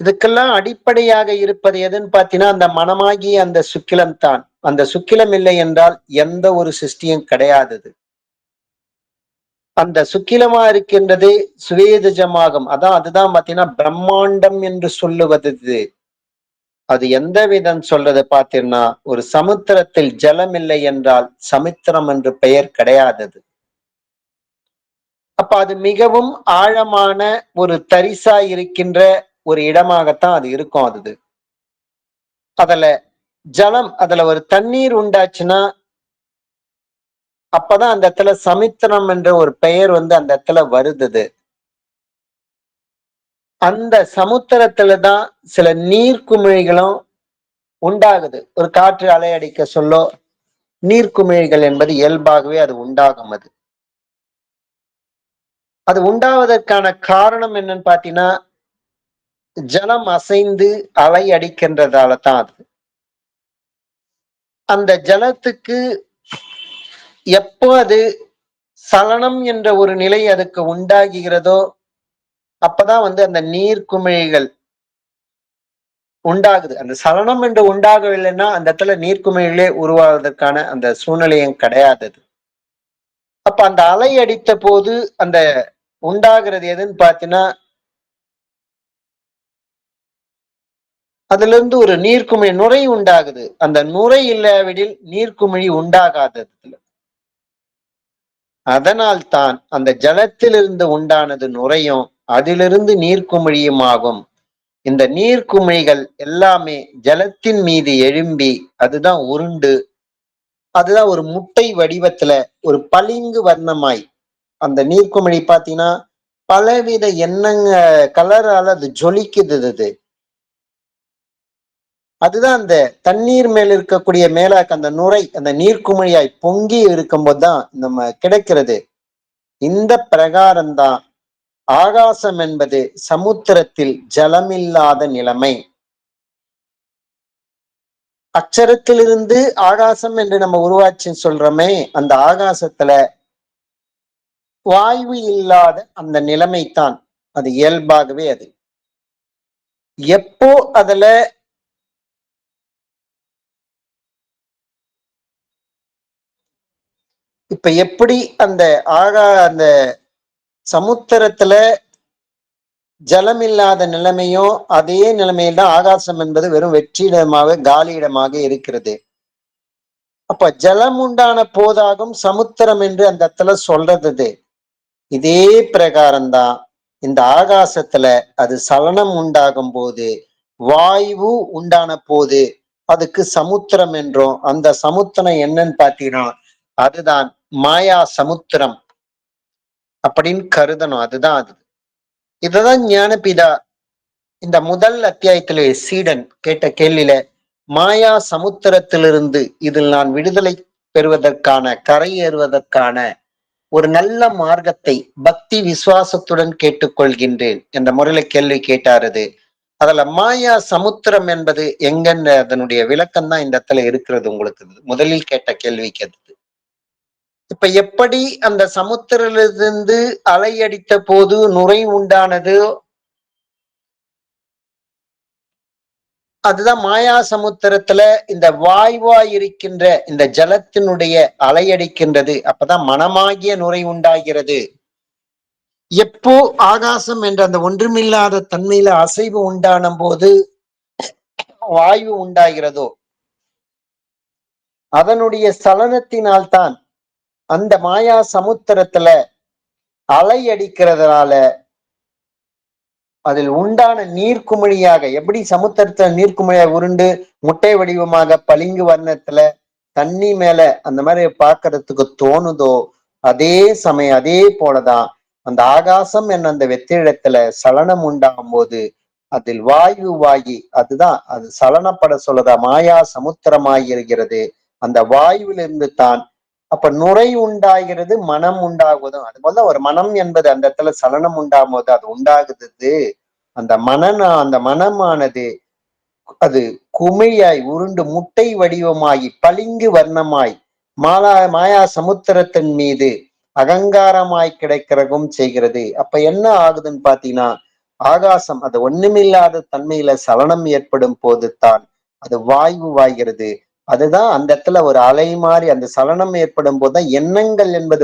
இதுக்கெல்லாம் அடிப்படையாக இருப்பது எதுன்னு பாத்தீங்கன்னா அந்த மனமாகிய அந்த சுக்கிலம் தான். அந்த சுக்கிலம் இல்லை என்றால் எந்த ஒரு சிருஷ்டியும் கிடையாது. அந்த சுக்கிலமா இருக்கின்றது சுவேதஜமாகும். அதுதான் பாத்தீங்கன்னா பிரம்மாண்டம் என்று சொல்லுவது இது. அது எந்த விதம் சொல்றது பாத்தீங்கன்னா ஒரு சமுத்திரத்தில் ஜலம் இல்லை என்றால் சமுத்திரம் என்று பெயர் கிடையாது. அப்ப அது மிகவும் ஆழமான ஒரு தரிசா இருக்கின்ற ஒரு இடமாகத்தான் அது இருக்கும். அதுல அதுல ஒரு தண்ணீர் உண்டாச்சுன்னா அப்பதான் அந்த இடத்துல சமுத்திரம் என்ற ஒரு பெயர் அந்த இடத்துல வருது. அந்த சமுத்திரத்துலதான் சில நீர்க்குமிழிகளும் உண்டாகுது. ஒரு காற்று அலையடிக்க சொல்லோ நீர்க்குமிழிகள் என்பது இயல்பாகவே அது உண்டாகும். அது உண்டாவதற்கான காரணம் என்னன்னு பாத்தீங்கன்னா ஜலம் அசைந்து அலை அடிக்கின்றதால தான் அது. அந்த ஜலத்துக்கு எப்போ அது சலனம் என்ற ஒரு நிலை அதுக்கு உண்டாகிறதோ அப்பதான் அந்த நீர் குமிழிகள் உண்டாகுது. அந்த சலனம் என்று உண்டாகவில்லைன்னா அந்த இடத்துல நீர்க்குமிழிலே உருவாவதற்கான அந்த சூழ்நிலையும் கிடையாது. அப்ப அந்த அலை அடித்த போது அந்த உண்டாகிறது எதுன்னு பாத்தீங்கன்னா அதுல இருந்து ஒரு நீர்க்குமிழி நுரை உண்டாகுது. அந்த நுரை இல்லாவிடில் நீர்க்குமிழி உண்டாகாதது. அதனால் தான் அந்த ஜலத்திலிருந்து உண்டானது நுரையும் அதிலிருந்து நீர்க்குமிழியும் ஆகும். இந்த நீர்க்குமிழிகள் எல்லாமே ஜலத்தின் மீது எழும்பி அதுதான் உருண்டு அதுதான் ஒரு முட்டை வடிவத்துல ஒரு பளிங்கு வர்ணமாய் அந்த நீர்க்குமிழி பாத்தீங்கன்னா பலவித எண்ணங்க கலரால அது ஜொலிக்குது. அதுதான் அந்த தண்ணீர் மேல் இருக்கக்கூடிய மேலாக்க அந்த நுரை அந்த நீர்க்குமிழியாய் பொங்கி இருக்கும்போதுதான் நம்ம கிடைக்கிறது. இந்த பிரகாரம்தான் ஆகாசம் என்பது சமுத்திரத்தில் ஜலமில்லாத நிலைமை. அச்சரத்திலிருந்து ஆகாசம் என்று நம்ம உருவாச்சு சொல்றோமே அந்த ஆகாசத்துல வாயு இல்லாத அந்த நிலைமைத்தான் அது இயல்பாகவே. அது எப்போ அதுல இப்ப எப்படி அந்த அந்த சமுத்திரத்துல ஜலம் இல்லாத நிலைமையும் அதே நிலைமையில் தான் ஆகாசம் என்பது வெறும் வெற்றிடமாக காலியிடமாக இருக்கிறது. அப்ப ஜலம் உண்டான போதாகும் சமுத்திரம் என்று அந்த இடத்துல சொல்றது. இதே பிரகாரம்தான் இந்த ஆகாசத்துல அது சலனம் உண்டாகும் போது வாயு உண்டான போது அதுக்கு சமுத்திரம் என்றும் அந்த சமுத்திரம் என்னன்னு பாத்தீங்கன்னா அதுதான் மாயா சமுத்திரம் அப்படின்னு கருதணும். அதுதான் அது. இதுதான் ஞானபிதா இந்த முதல் அத்தியாயத்திலே சீடன் கேட்ட கேள்வியில மாயா சமுத்திரத்திலிருந்து இதில் நான் விடுதலை பெறுவதற்கான கரையேறுவதற்கான ஒரு நல்ல மார்க்கத்தை பக்தி விசுவாசத்துடன் கேட்டுக்கொள்கின்றேன் என்ற முறையில கேள்வி கேட்டாரது. அதுல மாயா சமுத்திரம் என்பது எங்கன்னு அதனுடைய விளக்கம் தான் இந்த இடத்துல இருக்கிறது. உங்களுக்கு முதலில் கேட்ட கேள்விக்கு அது இப்ப எப்படி அந்த சமுத்திரத்திலிருந்து அலையடித்த போது நுரை உண்டானது அதுதான் மாயா சமுத்திரத்துல இந்த வாய்வாய் இருக்கின்ற இந்த ஜலத்தினுடைய அலையடிக்கின்றது. அப்பதான் மனமாகிய நுரை உண்டாகிறது. எப்போ ஆகாசம் என்ற அந்த ஒன்றுமில்லாத தன்மையில அசைவு உண்டான போது வாயு உண்டாகிறதோ அதனுடைய சலனத்தினால்தான் அந்த மாயா சமுத்திரத்துல அலை அடிக்கிறதுனால அதில் உண்டான நீர்க்குமிழியாக எப்படி சமுத்திரத்துல நீர்க்குமிழியாக உருண்டு முட்டை வடிவமாக பளிங்கு வர்ணத்துல தண்ணி மேல அந்த மாதிரி பார்க்கறதுக்கு தோணுதோ அதே சமயம் அதே போலதான் அந்த ஆகாசம் என்ன அந்த வெற்றிடத்துல சலனம் உண்டாகும் போது அதில் வாயு அதுதான் அது சலனப்பட சொல்லதா மாயா சமுத்திரமாகி இருக்கிறது. அந்த வாயுவிலிருந்து தான் அப்ப நுரை உண்டாகிறது மனம் உண்டாகுவதும் அது போல ஒரு மனம் என்பது அந்த இடத்துல சலனம் உண்டாகும் போது அது உண்டாகுது. அந்த அந்த மனமானது அது குமிழியாய் உருண்டு முட்டை வடிவமாகி பளிங்கு வர்ணமாய் மாயா சமுத்திரத்தின் மீது அகங்காரமாய் கிடைக்கிறதும் செய்கிறது. அப்ப என்ன ஆகுதுன்னு பாத்தீங்கன்னா ஆகாசம் அது ஒண்ணுமில்லாத தன்மையில சலனம் ஏற்படும் போது தான் அது வாயுவாகிறது. அதுதான் அந்த இடத்துல ஒரு அலை மாறி அந்த சலனம் ஏற்படும் போதுதான் எண்ணங்கள் என்பது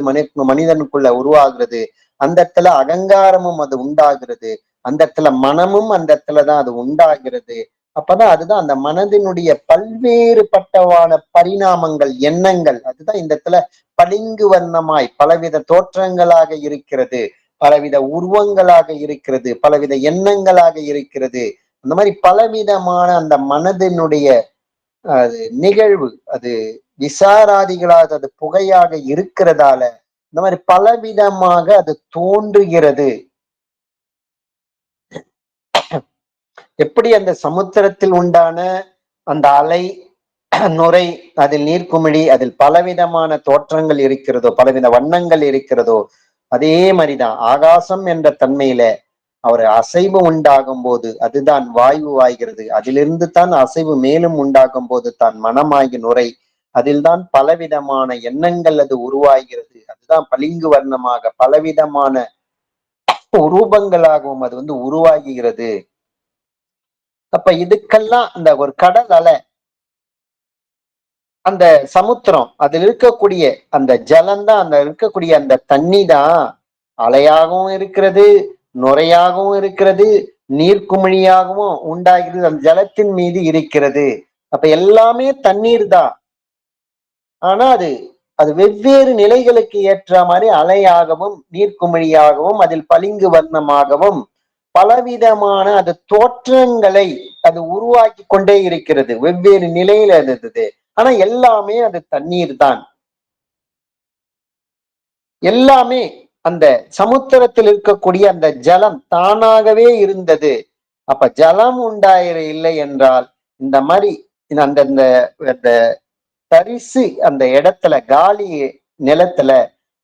மனிதனுக்குள்ள உருவாகிறது. அந்த இடத்துல அகங்காரமும் அது உண்டாகிறது. அந்த இடத்துல மனமும் அந்த இடத்துலதான் அது உண்டாகிறது. அப்பதான் அதுதான் அந்த மனதினுடைய பல்வேறுபட்டவான பரிணாமங்கள், எண்ணங்கள். அதுதான் இந்த இடத்துல பளிங்கு வண்ணமாய் பலவித தோற்றங்களாக இருக்கிறது, பலவித உருவங்களாக இருக்கிறது, பலவித எண்ணங்களாக இருக்கிறது. அந்த மாதிரி பலவிதமான அந்த மனதினுடைய நிகழ்வு அது விசாராதிகளாக அது புகையாக இருக்கிறதால இந்த மாதிரி பலவிதமாக அது தோன்றுகிறது. எப்படி அந்த சமுத்திரத்தில் உண்டான அந்த அலை, நுரை, அதில் நீர்க்குமிழி, அதில் பலவிதமான தோற்றங்கள் இருக்கிறதோ, பலவித வண்ணங்கள் இருக்கிறதோ, அதே மாதிரிதான் ஆகாசம் என்ற தன்மையில அவர் அசைவு உண்டாகும் போது அதுதான் வாயு ஆகிறது. அதிலிருந்து தான் அசைவு மேலும் உண்டாகும் போது தான் மனமாகி நுரை. அதில்தான் பலவிதமான எண்ணங்கள் அது உருவாகிறது. அதுதான் பளிங்கு வர்ணமாக பலவிதமான ரூபங்களாகவும் அது உருவாகுகிறது. அப்ப இதுக்கெல்லாம் அந்த ஒரு கடல் அலை, அந்த சமுத்திரம், அதில் இருக்கக்கூடிய அந்த ஜலம்தான், அந்த இருக்கக்கூடிய அந்த தண்ணி தான் அலையாகவும் இருக்கிறது, நுரையாகவும் இருக்கிறது, நீர்க்குமிழியாகவும் உண்டாகிறது, அந்த ஜலத்தின் மீது இருக்கிறது. அப்ப எல்லாமே தண்ணீர் தான். ஆனா அது அது வெவ்வேறு நிலைகளுக்கு ஏற்ற மாதிரி அலையாகவும் நீர்க்குமிழியாகவும் அதில் பளிங்கு வர்ணமாகவும் பலவிதமான அது தோற்றங்களை அது உருவாக்கி கொண்டே இருக்கிறது. வெவ்வேறு நிலையில இருந்தது. ஆனா எல்லாமே அது தண்ணீர் தான். எல்லாமே அந்த சமுத்திரத்தில் இருக்கக்கூடிய அந்த ஜலம் தானாகவே இருந்தது. அப்ப ஜலம் உண்டாயிர இல்லை என்றால் இந்த மாதிரி அந்த அந்த தரிசு அந்த இடத்துல காலி நிலத்துல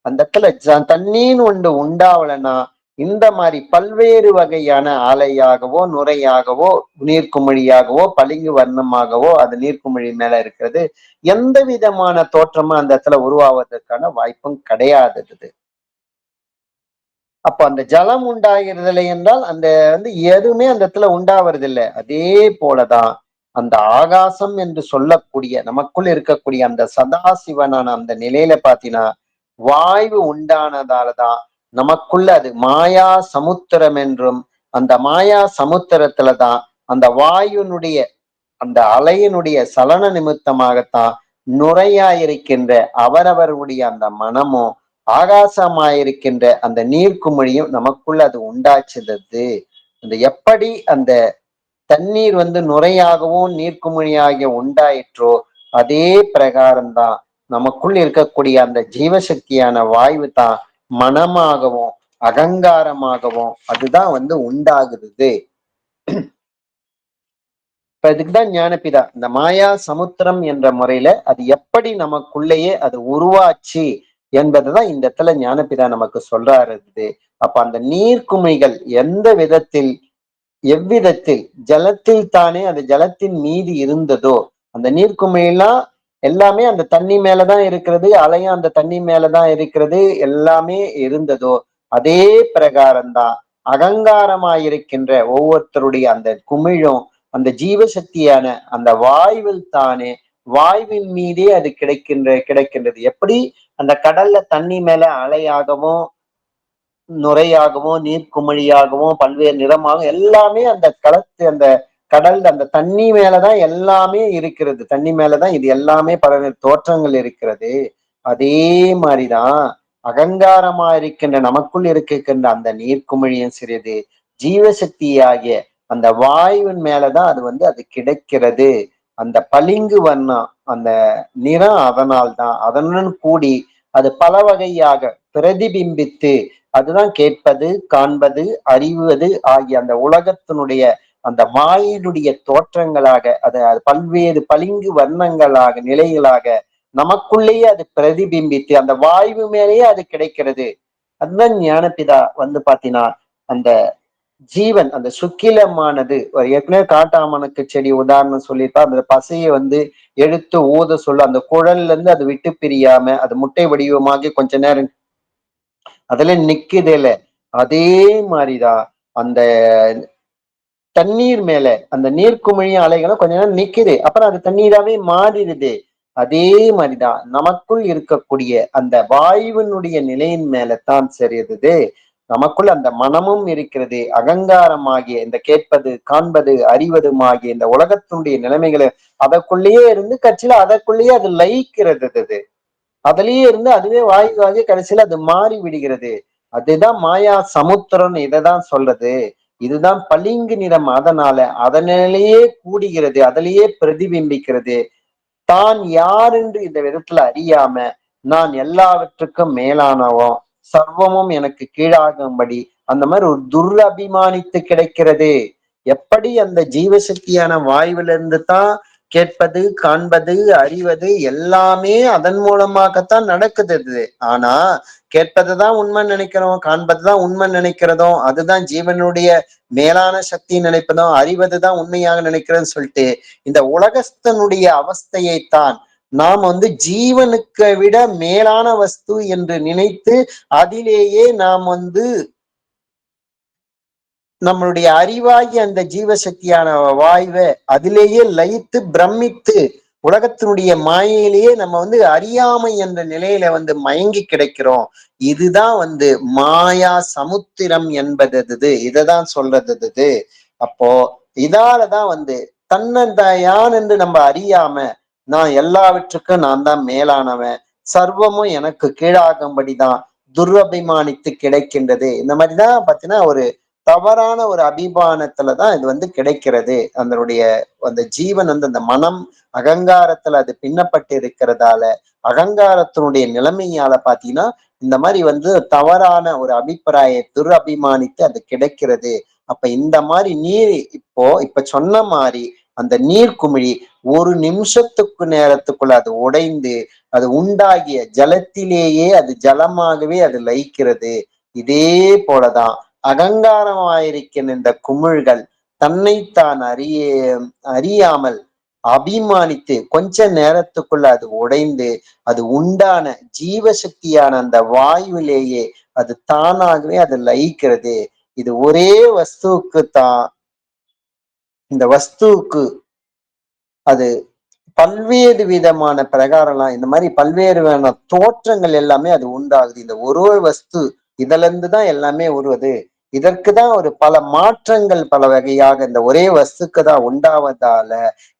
அந்த இடத்துல தண்ணீன்னு ஒன்று உண்டாவலன்னா இந்த மாதிரி பல்வேறு வகையான அலையாகவோ நுரையாகவோ நீர்க்குமிழியாகவோ பளிங்கு வர்ணமாகவோ அது நீர்க்குமிழி மேல இருக்கிறது எந்த விதமான தோற்றமும் அந்த இடத்துல உருவாவதற்கான வாய்ப்பும் கிடையாதது. அப்ப அந்த ஜலம் உண்டாகிறதில்லை என்றால் அந்த எதுவுமே அந்த இடத்துல உண்டாவதில்லை. அதே போலதான் அந்த ஆகாசம் என்று சொல்லக்கூடிய நமக்குள் இருக்கக்கூடிய அந்த சதாசிவனான அந்த நிலையில பாத்தீங்கன்னா வாய்வு உண்டானதாலதான் நமக்குள்ள அது மாயா சமுத்திரம் என்றும், அந்த மாயா சமுத்திரத்துலதான் அந்த வாயுனுடைய அந்த அலையினுடைய சலன நிமித்தமாகத்தான் நுரையாயிருக்கின்ற அவரவருடைய அந்த மனமும் ஆகாசமாயிருக்கின்ற அந்த நீர்க்குமிழியும் நமக்குள்ள அது உண்டாச்சுது. அந்த எப்படி அந்த தண்ணீர் நுரையாகவும் நீர்க்குமிழியாகிய உண்டாயிற்றோ அதே பிரகாரம்தான் நமக்குள் இருக்கக்கூடிய அந்த ஜீவசக்தியான வாயு தான் மனமாகவும் அகங்காரமாகவும் அதுதான் உண்டாகுது. இப்ப இதுக்குதான் ஞானபிதா இந்த மாயா சமுத்திரம் என்ற முறையில அது எப்படி நமக்குள்ளேயே அது உருவாச்சு என்பதுதான் இந்த இடத்துல ஞானபிதா நமக்கு சொல்றாரு. அப்ப அந்த நீர்க்குமிழிகள் எந்த விதத்தில் எவ்விதத்தில் ஜலத்தில் தானே அந்த ஜலத்தின் மீது இருந்ததோ அந்த நீர்க்குமிழிலாம் எல்லாமே அந்த தண்ணி மேலதான் இருக்கிறது, அலையும் அந்த தண்ணி மேலதான் இருக்கிறது, எல்லாமே இருந்ததோ அதே பிரகாரம்தான் அகங்காரமாயிருக்கின்ற ஒவ்வொருத்தருடைய அந்த குமிழும் அந்த ஜீவசக்தியான அந்த வாயுவில் தானே வாயுவின் மீதே அது கிடைக்கின்றது. எப்படி அந்த கடல்ல தண்ணி மேல அலையாகவும் நுரையாகவும் நீர்க்குமிழியாகவும் பல்வேறு நிறமாகவும் எல்லாமே அந்த களத்து அந்த கடல் அந்த தண்ணி மேலதான் எல்லாமே இருக்கிறது. தண்ணி மேலதான் இது எல்லாமே பல்வேறு தோற்றங்கள் இருக்கிறது. அதே மாதிரிதான் அகங்காரமா இருக்கின்ற நமக்குள் இருக்கின்ற அந்த நீர்க்குமிழியும் சிறிது ஜீவசக்தியாகிய அந்த வாயுவின் மேலதான் அது அது கிடைக்கிறது. அந்த பளிங்கு வண்ணம் அந்த நிறம் அதனால்தான் அதனுடன் கூடி அது பல வகையாக பிரதிபிம்பித்து அதுதான் கேட்பது, காண்பது, அறிவது ஆகிய அந்த உலகத்தினுடைய அந்த மாயினுடைய தோற்றங்களாக அது பல்வேறு பளிங்கு வண்ணங்களாக நிலைகளாக நமக்குள்ளேயே அது பிரதிபிம்பித்து அந்த வாயு மேலேயே அது கிடைக்கிறது. அதுதான் ஞானபிதா பாத்தீங்கன்னா அந்த ஜீவன் அந்த சுக்கிலமானது ஏற்கனவே காட்டாமனுக்கு செடி உதாரணம் சொல்லியிருப்பா. அந்த பசையை எடுத்து ஊத சொல்ல அந்த குழல்ல இருந்து அது விட்டு பிரியாம அது முட்டை வடிவமாகி கொஞ்ச நேரம் அதுல நிக்குதுல அதே மாதிரிதான் அந்த தண்ணீர் மேல அந்த நீர்க்குமிழி அலைகளும் கொஞ்ச நேரம் நிக்குது, அப்புறம் அது தண்ணீராவே மாறிடுது. அதே மாதிரிதான் நமக்குள் இருக்கக்கூடிய அந்த வாயுவினுடைய நிலையின் மேலத்தான் சரியுது. நமக்குள் அந்த மனமும் இருக்கிறது. அகங்காரமாகிய இந்த கேட்பது, காண்பது, அறிவதுமாகிய இந்த உலகத்தினுடைய நிலைமைகளை அதற்குள்ளேயே இருந்து கட்சியில அதற்குள்ளேயே அது லயிக்கிறது. அது அதுலயே இருந்து அதுவே வாயுவாகி கடைசியில அது மாறி விடுகிறது. அதுதான் மாயா சமுத்திரம், இதைதான் சொல்றது. இதுதான் பளிங்கு நிறம், அதனால அதனாலேயே கூடுகிறது, அதிலேயே பிரதிபிம்பிக்கிறது. தான் யார் என்று இந்த விதத்துல அறியாம நான் எல்லாவற்றுக்கும் மேலானவன், சர்வமும் எனக்கு கீழாகும்படி அந்த மாதிரி ஒரு துரபிமானித்து கிடைக்கிறது. எப்படி அந்த ஜீவசக்தியான வாயுவிலிருந்து தான் கேட்பது, காண்பது, அறிவது எல்லாமே அதன் மூலமாகத்தான் நடக்குது. ஆனா கேட்பதுதான் உண்மை நினைக்கிறோம், காண்பதுதான் உண்மை நினைக்கிறதும், அதுதான் ஜீவனுடைய மேலான சக்தி நினைப்பதும், அறிவதுதான் உண்மையாக நினைக்கிறதுன்னு சொல்லிட்டு இந்த உலகஸ்தனுடைய அவஸ்தையைத்தான் நாம் ஜீவனுக்கு விட மேலான வஸ்து என்று நினைத்து அதிலேயே நாம் நம்மளுடைய அறிவாகி அந்த ஜீவசக்தியான வாய்வை அதிலேயே லயித்து பிரமித்து உலகத்தினுடைய மாயையிலேயே நம்ம அறியாமை என்ற நிலையில மயங்கி கிடைக்கிறோம். இதுதான் மாயா சமுத்திரம் என்பது, இததான் சொல்றது. அப்போ இதாலதான் தன்னந்தாயான் என்று நம்ம அறியாம நான் எல்லாவற்றுக்கும் நான் தான் மேலானவன், சர்வமும் எனக்கு கீழாகும்படிதான் துரபிமானித்து கிடைக்கின்றது. இந்த மாதிரிதான் பாத்தீங்கன்னா ஒரு தவறான ஒரு அபிமானத்துலதான் இது கிடைக்கிறது. அதனுடைய அந்த ஜீவன் அந்த மனம் அகங்காரத்துல அது பின்னப்பட்டு இருக்கிறதால அகங்காரத்தினுடைய நிலைமையால பாத்தீங்கன்னா இந்த மாதிரி தவறான ஒரு அபிப்பிராய துரபிமானித்து அது கிடைக்கிறது. அப்ப இந்த மாதிரி நீர் இப்ப சொன்ன மாதிரி அந்த நீர் குமிழி ஒரு நிமிஷத்துக்கு நேரத்துக்குள்ள அது உடைந்து அது உண்டாகிய ஜலத்திலேயே அது ஜலமாகவே அது லயிக்கிறது. இதே போலதான் அகங்காரமாயிருக்கின்ற இந்த குமிழ்கள் தன்னைத்தான் அறியாமல் அபிமானித்து கொஞ்ச நேரத்துக்குள்ள அது உடைந்து அது உண்டான ஜீவசக்தியான அந்த வாயுவிலேயே அது தானாகவே அது லயிக்கிறது. இது ஒரே வஸ்துவுக்கு தான், இந்த வஸ்துவுக்கு அது பல்வேறு விதமான பிரகாரம்லாம் இந்த மாதிரி பல்வேறு விதமான தோற்றங்கள் எல்லாமே அது உண்டாகுது. இந்த ஒரு வஸ்து இதுல இருந்துதான் எல்லாமே உருவது. இதற்குதான் ஒரு பல மாற்றங்கள் பல வகையாக இந்த ஒரே வஸ்துக்கு தான் உண்டாவதால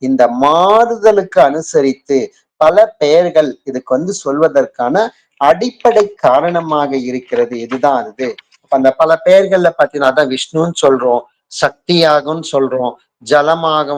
இந்த மாறுதலுக்கு அனுசரித்து பல பெயர்கள் இதுக்கு சொல்வதற்கான அடிப்படை காரணமாக இருக்கிறது. இதுதான் அது. அந்த பல பெயர்கள்ல பாத்தீங்கன்னா அதான் விஷ்ணுன்னு சொல்றோம், சக்தியாகும்னு சொல்றோம், ஜலமாக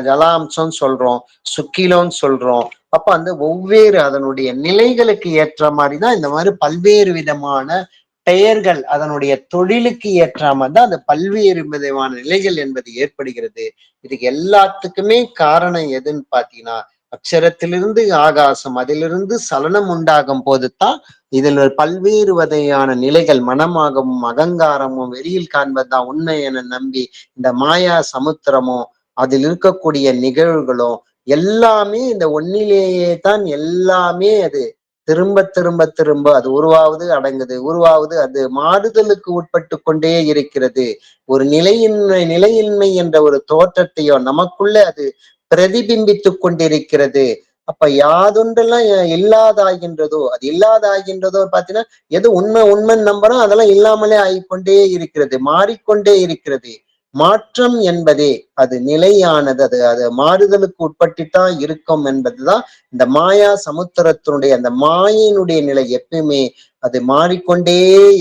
ஜலாம்சம் சொல்றோம், சுக்கிலோன்னு சொல்றோம். அப்ப ஒவ்வொரு அதனுடைய நிலைகளுக்கு ஏற்ற மாதிரிதான் இந்த மாதிரி பல்வேறு விதமான பெயர்கள் அதனுடைய தொழிலுக்கு ஏற்ற மாதிரி தான் அந்த பல்வேறு விதமான நிலைகள் என்பது ஏற்படுகிறது. இதுக்கு எல்லாத்துக்குமே காரணம் எதுன்னு பாத்தீங்கன்னா அக்ஷரத்திலிருந்து ஆகாசம், அதிலிருந்து சலனம் உண்டாகும் போதுதான் இதுல பல்வேறு வகையான நிலைகள் மனமாகவும் அகங்காரமும் வெளியில் காண்பதுதான் உண்மை என நம்பி இந்த மாயா சமுத்திரமும் அதில் இருக்கக்கூடிய நிகழ்வுகளும் எல்லாமே இந்த ஒன்னிலேயே தான் எல்லாமே அது திரும்ப திரும்ப திரும்ப அது உருவாவது அடங்குது, உருவாவது அது மாறுதலுக்கு உட்பட்டு கொண்டே இருக்கிறது. ஒரு நிலையின்மை என்ற ஒரு தோற்றத்தையோ நமக்குள்ள அது பிரதிபிம்பித்துக் கொண்டிருக்கிறது. அப்ப யாதொன்றெல்லாம் இல்லாதாகின்றதோ அது இல்லாதாகின்றதோ பாத்தீங்கன்னா எது உண்மை உண்மைன்னு நம்புறோம் அதெல்லாம் இல்லாமலே ஆகிக்கொண்டே இருக்கிறது, மாறிக்கொண்டே இருக்கிறது. மாற்றம் என்பதே அது நிலையானது, அது அது மாறுதலுக்கு உட்பட்டுத்தான் இருக்கும் என்பதுதான் இந்த மாயா சமுத்திரத்தினுடைய அந்த மாயினுடைய நிலை. எப்பயுமே அது மாறிக்கொண்டே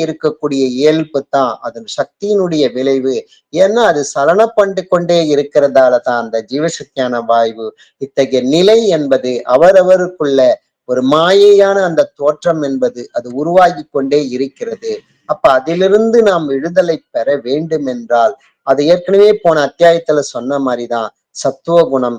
இருக்கக்கூடிய இயல்பு தான் அதன் சக்தியினுடைய விளைவு. ஏன்னா அது சலனப்பண்டு கொண்டே இருக்கிறதால தான் அந்த ஜீவசக்தியான வாயு இத்தகைய நிலை என்பது அவரவருக்குள்ள ஒரு மாயையான அந்த தோற்றம் என்பது அது உருவாகி கொண்டே இருக்கிறது. அப்ப அதிலிருந்து நாம் விடுதலை பெற வேண்டும் என்றால் அது ஏற்கனவே போன அத்தியாயத்துல சொன்ன மாதிரிதான் சத்துவ குணம்,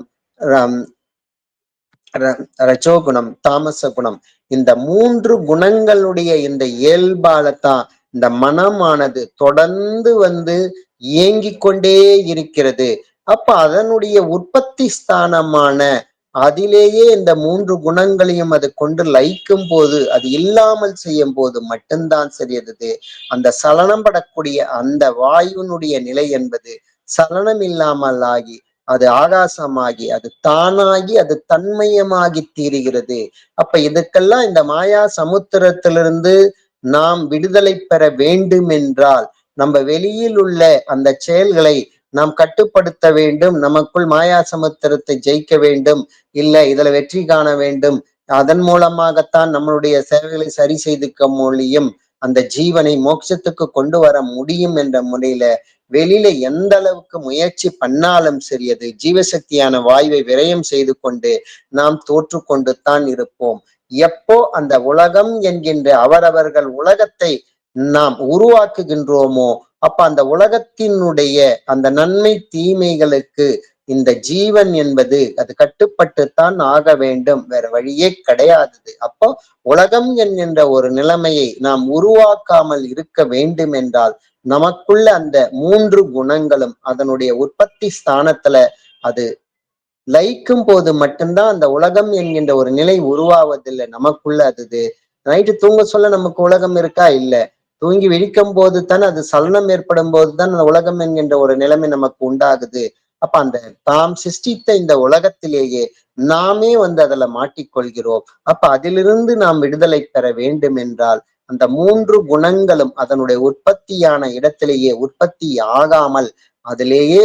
ரஜோகுணம், தாமச குணம், இந்த மூன்று குணங்களுடைய இந்த இயல்பாலத்தான் இந்த மனமானது தொடர்ந்து இயங்கிக் கொண்டே இருக்கிறது. அப்ப அதனுடைய உற்பத்தி ஸ்தானமான அதிலேயே இந்த 3 குணங்களையும் அது கொண்டு லயிக்கும் போது, அது இல்லாமல் செய்யும் போது மட்டும்தான் சரியது. அந்த சலனம் படக்கூடிய அந்த வாயுனுடைய நிலை என்பது சலனம் இல்லாமல் ஆகி, அது ஆகாசமாகி, அது தானாகி, அது தன்மயமாகி தீருகிறது. அப்ப இதுக்கெல்லாம் இந்த மாயா சமுத்திரத்திலிருந்து நாம் விடுதலை பெற வேண்டும் என்றால், நம்ம வெளியில் உள்ள அந்த செயல்களை நாம் கட்டுப்படுத்த வேண்டும். நமக்குள் மாயா சமுத்திரத்தை ஜெயிக்க வேண்டும். இல்ல இதுல வெற்றி காண வேண்டும். அதன் மூலமாகத்தான் நம்மளுடைய செயல்களை சரி செய்துக்க முடியும். அந்த ஜீவனை மோட்சத்துக்கு கொண்டு வர முடியும் என்ற முறையில வெளியில எந்த அளவுக்கு முயற்சி பண்ணாலும் சரி, அது ஜீவசக்தியான வாயுவை விரயம் செய்து கொண்டு நாம் தோற்று கொண்டு தான் இருப்போம். எப்போ அந்த உலகம் என்கின்ற அவரவர்கள் உலகத்தை நாம் உருவாக்குகின்றோமோ, அப்ப அந்த உலகத்தினுடைய அந்த நன்மை தீமைகளுக்கு இந்த ஜீவன் என்பது அது கட்டுப்பட்டுத்தான் ஆக வேண்டும். வேற வழியே கிடையாது. அப்போ உலகம் என்கின்ற ஒரு நிலைமையை நாம் உருவாக்காமல் இருக்க வேண்டும் என்றால், நமக்குள்ள அந்த 3 குணங்களும் அதனுடைய உற்பத்தி ஸ்தானத்துல அது லயிக்கும் போது மட்டும்தான் அந்த உலகம் என்கின்ற ஒரு நிலை உருவாவதில்லை நமக்குள்ள. அது நைட்டு தூங்க சொல்ல நமக்கு உலகம் இருக்கா? இல்ல. தூங்கி விழிக்கும் போது தான் அது சலனம் ஏற்படும் போதுதான் அந்த உலகம் என்கின்ற ஒரு நிலைமை நமக்கு உண்டாகுது. அப்ப அந்த தாம் சிருஷ்டித்த இந்த உலகத்திலேயே நாமே அதுல மாட்டிக்கொள்கிறோம். அப்ப அதிலிருந்து நாம் விடுதலை பெற வேண்டும் என்றால் அந்த 3 குணங்களும் அதனுடைய உற்பத்தியான இடத்திலேயே உற்பத்தி ஆகாமல் அதிலேயே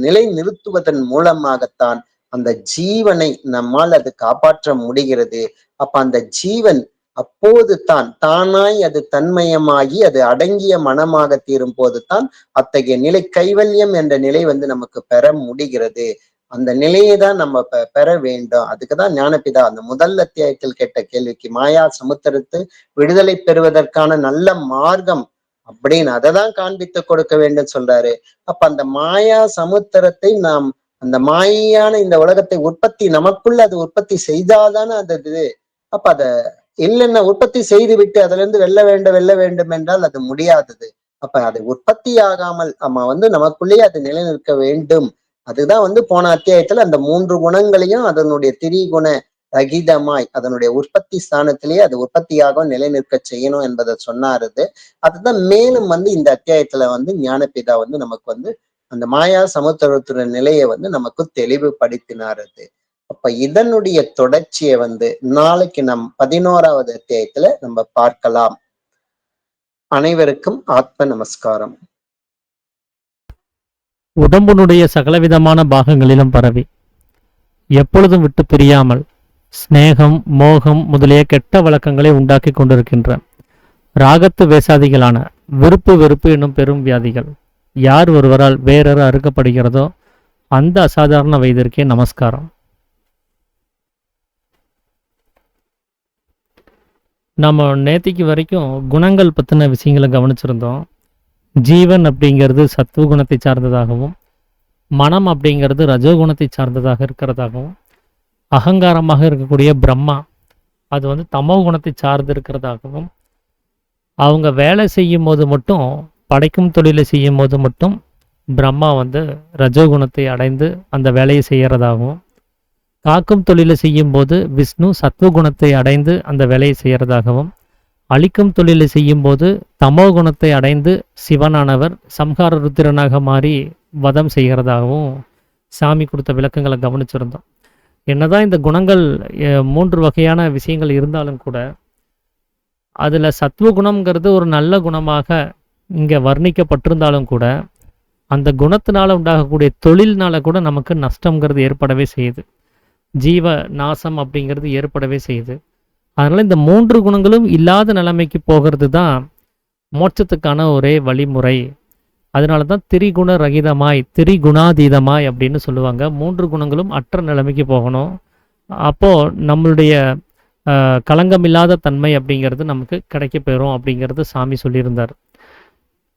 நிலை நிறுத்துவதன் மூலமாகத்தான் அந்த ஜீவனை நம்மால் அது காப்பாற்ற முடிகிறது. அப்ப அந்த ஜீவன் அப்போது தான் தானாய் அது தன்மயமாகி அது அடங்கிய மனமாக தீரும் போதுதான் அத்தகைய நிலை கைவல்யம் என்ற நிலை நமக்கு பெற முடிகிறது. அந்த நிலையை தான் நம்ம பெற வேண்டும். அதுக்குதான் ஞானபிதா அந்த முதல் அத்தியாயத்தில் கேட்ட கேள்விக்கு மாயா சமுத்திரத்தை விடுதலை பெறுவதற்கான நல்ல மார்க்கம் அப்படின்னு அதைதான் காண்பித்து கொடுக்க வேண்டும் சொல்றாரு. அப்ப அந்த மாயா சமுத்திரத்தை நாம் அந்த மாயான இந்த உலகத்தை உற்பத்தி நமக்குள்ள அது உற்பத்தி செய்தாதானே அது இது. அப்ப அத இல்லைன்னா உற்பத்தி செய்து விட்டு அதுல இருந்து வெல்ல வேண்டும் என்றால் அது முடியாதது. அப்ப அது உற்பத்தி ஆகாமல் நம்ம நமக்குள்ளேயே அது நிலைநிற்க வேண்டும். அதுதான் போன அத்தியாயத்துல அந்த 3 குணங்களையும் அதனுடைய திரிகுண ரகிதமாய் அதனுடைய உற்பத்தி ஸ்தானத்திலேயே அது உற்பத்தியாக நிலைநிற்க செய்யணும் என்பதை சொன்னாரு. அதுதான் மேலும் இந்த அத்தியாயத்துல ஞானபிதா நமக்கு அந்த மாயா சமுத்திரத்துடைய நிலையை நமக்கு தெளிவுபடுத்தினார். அப்ப இதனுடைய தொடர்ச்சியை நாளைக்கு நம் 11வது அத்தியாயத்துல நம்ம பார்க்கலாம். அனைவருக்கும் ஆத்ம நமஸ்காரம். உடம்புனுடைய சகலவிதமான பாகங்களிலும் பரவி எப்பொழுதும் விட்டு பிரியாமல் ஸ்நேகம் மோகம் முதலிய கெட்ட வழக்கங்களை உண்டாக்கி கொண்டிருக்கின்ற ராகத்து வேசாதிகளான விருப்பு வெறுப்பு என்னும் பெரும் வியாதிகள் யார் ஒருவரால் வேறொரு அறுக்கப்படுகிறதோ அந்த அசாதாரண வயதிற்கே நமஸ்காரம். நம்ம நேத்திக்கு வரைக்கும் குணங்கள் பற்றின விஷயங்களை கவனிச்சிருந்தோம். ஜீவன் அப்படிங்கிறது சத்துவகுணத்தை சார்ந்ததாகவும், மனம் அப்படிங்கிறது ரஜோகுணத்தை சார்ந்ததாக இருக்கிறதாகவும், அகங்காரமாக இருக்கக்கூடிய பிரம்மா அது தமோ குணத்தை சார்ந்து இருக்கிறதாகவும், அவங்க வேலை செய்யும் போது மட்டும் படைக்கும் தொழிலை செய்யும் போது மட்டும் பிரம்மா ரஜோகுணத்தை அடைந்து அந்த வேலையை செய்கிறதாகவும், காக்கும் தொழிலை செய்யும் போது விஷ்ணு சத்துவகுணத்தை அடைந்து அந்த வேலையை செய்கிறதாகவும், அழிக்கும் தொழிலை செய்யும் போது தமோ குணத்தை அடைந்து சிவனானவர் சம்ஹார ருத்திரனாக மாறி வதம் செய்கிறதாகவும் சாமி கொடுத்த விளக்கங்களை கவனிச்சிருந்தோம். என்னதான் இந்த குணங்கள் 3 வகையான விஷயங்கள் இருந்தாலும் கூட அதில் சத்துவகுணம்ங்கிறது ஒரு நல்ல குணமாக இங்கே வர்ணிக்கப்பட்டிருந்தாலும் கூட அந்த குணத்தினால உண்டாகக்கூடிய தொழில்னால கூட நமக்கு நஷ்டங்கிறது ஏற்படவே செய்யுது. ஜீவ நாசம் அப்படிங்கிறது ஏற்படவே செய்யுது. அதனால் இந்த 3 குணங்களும் இல்லாத நிலைமைக்கு போகிறது தான் மோட்சத்துக்கான ஒரே வழிமுறை. அதனால தான் திரிகுண ரகிதமாய் திரிகுணாதீதமாய் அப்படின்னு சொல்லுவாங்க. 3 குணங்களும் அற்ற நிலைமைக்கு போகணும். அப்போது நம்மளுடைய களங்கமில்லாத தன்மை அப்படிங்கிறது நமக்கு கிடைக்க பெறும் அப்படிங்கிறது சாமி சொல்லியிருந்தார்.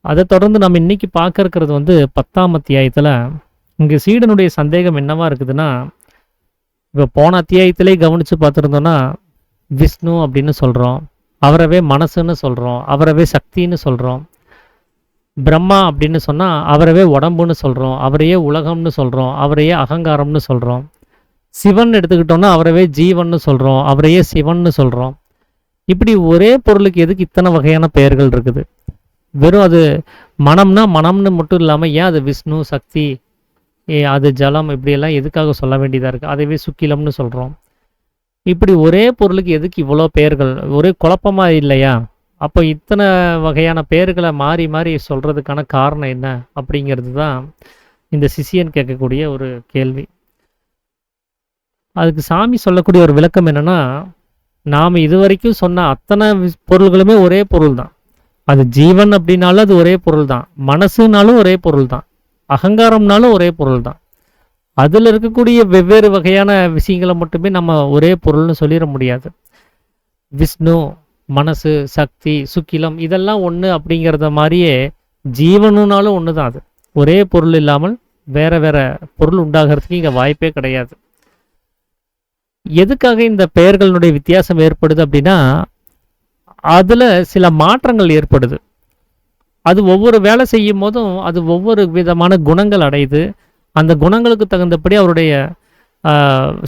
அதை தொடர்ந்து நம்ம இன்னைக்கு பார்க்க இருக்கிறது 10ஆம் அத்தியாயத்தில் இங்கே சீடனுடைய சந்தேகம் என்னவா இருக்குதுன்னா, இப்போ போன அத்தியாயத்திலே கவனித்து பார்த்துருந்தோன்னா விஷ்ணு அப்படின்னு சொல்கிறோம், அவரவே மனசுன்னு சொல்கிறோம், அவரவே சக்தின்னு சொல்கிறோம். பிரம்மா அப்படின்னு சொன்னால் அவரவே உடம்புன்னு சொல்கிறோம், அவரையே உலகம்னு சொல்கிறோம், அவரையே அகங்காரம்னு சொல்கிறோம். சிவன் எடுத்துக்கிட்டோம்னா அவரவே ஜீவன்னு சொல்கிறோம், அவரையே சிவன்னு சொல்கிறோம். இப்படி ஒரே பொருளுக்கு எதுக்கு இத்தனை வகையான பெயர்கள் இருக்குது? வெறும் அது மனம்னா மனம்னு மட்டும் இல்லாமல் ஏன் அது விஷ்ணு, சக்தி, அது ஜலம், இப்படியெல்லாம் எதுக்காக சொல்ல வேண்டியதாக இருக்குது? அதைவே சுக்கிலம்னு சொல்கிறோம். இப்படி ஒரே பொருளுக்கு எதுக்கு இவ்வளோ பெயர்கள்? ஒரே குழப்பமாக இல்லையா? அப்போ இத்தனை வகையான பெயர்களை மாறி மாறி சொல்கிறதுக்கான காரணம் என்ன அப்படிங்கிறது தான் இந்த சிஷியன் கேட்கக்கூடிய ஒரு கேள்வி. அதுக்கு சாமி சொல்லக்கூடிய ஒரு விளக்கம் என்னென்னா, நாம் இதுவரைக்கும் சொன்ன அத்தனை பொருள்களுமே ஒரே பொருள் தான். அது ஜீவன் அப்படின்னாலும் அது ஒரே பொருள் தான், மனசுனாலும் ஒரே பொருள் தான், அகங்காரம்னாலும் ஒரே பொருள் தான். அதில் இருக்கக்கூடிய வெவ்வேறு வகையான விஷயங்களை மட்டுமே நம்ம ஒரே பொருள்னு சொல்லிட முடியாது. விஷ்ணு, மனசு, சக்தி, சுக்கிலம் இதெல்லாம் ஒன்று அப்படிங்கிறத மாதிரியே ஜீவனுனாலும் ஒன்று தான். அது ஒரே பொருள் இல்லாமல் வேற வேற பொருள் உண்டாகிறதுக்கு இங்கே வாய்ப்பே கிடையாது. எதுக்காக இந்த பெயர்களுடைய வித்தியாசம் ஏற்படுது அப்படின்னா, அதில் சில மாற்றங்கள் ஏற்படுது. அது ஒவ்வொரு வேலை செய்யும் போதும் அது ஒவ்வொரு விதமான குணங்கள் அடையுது. அந்த குணங்களுக்கு தகுந்தபடி அவருடைய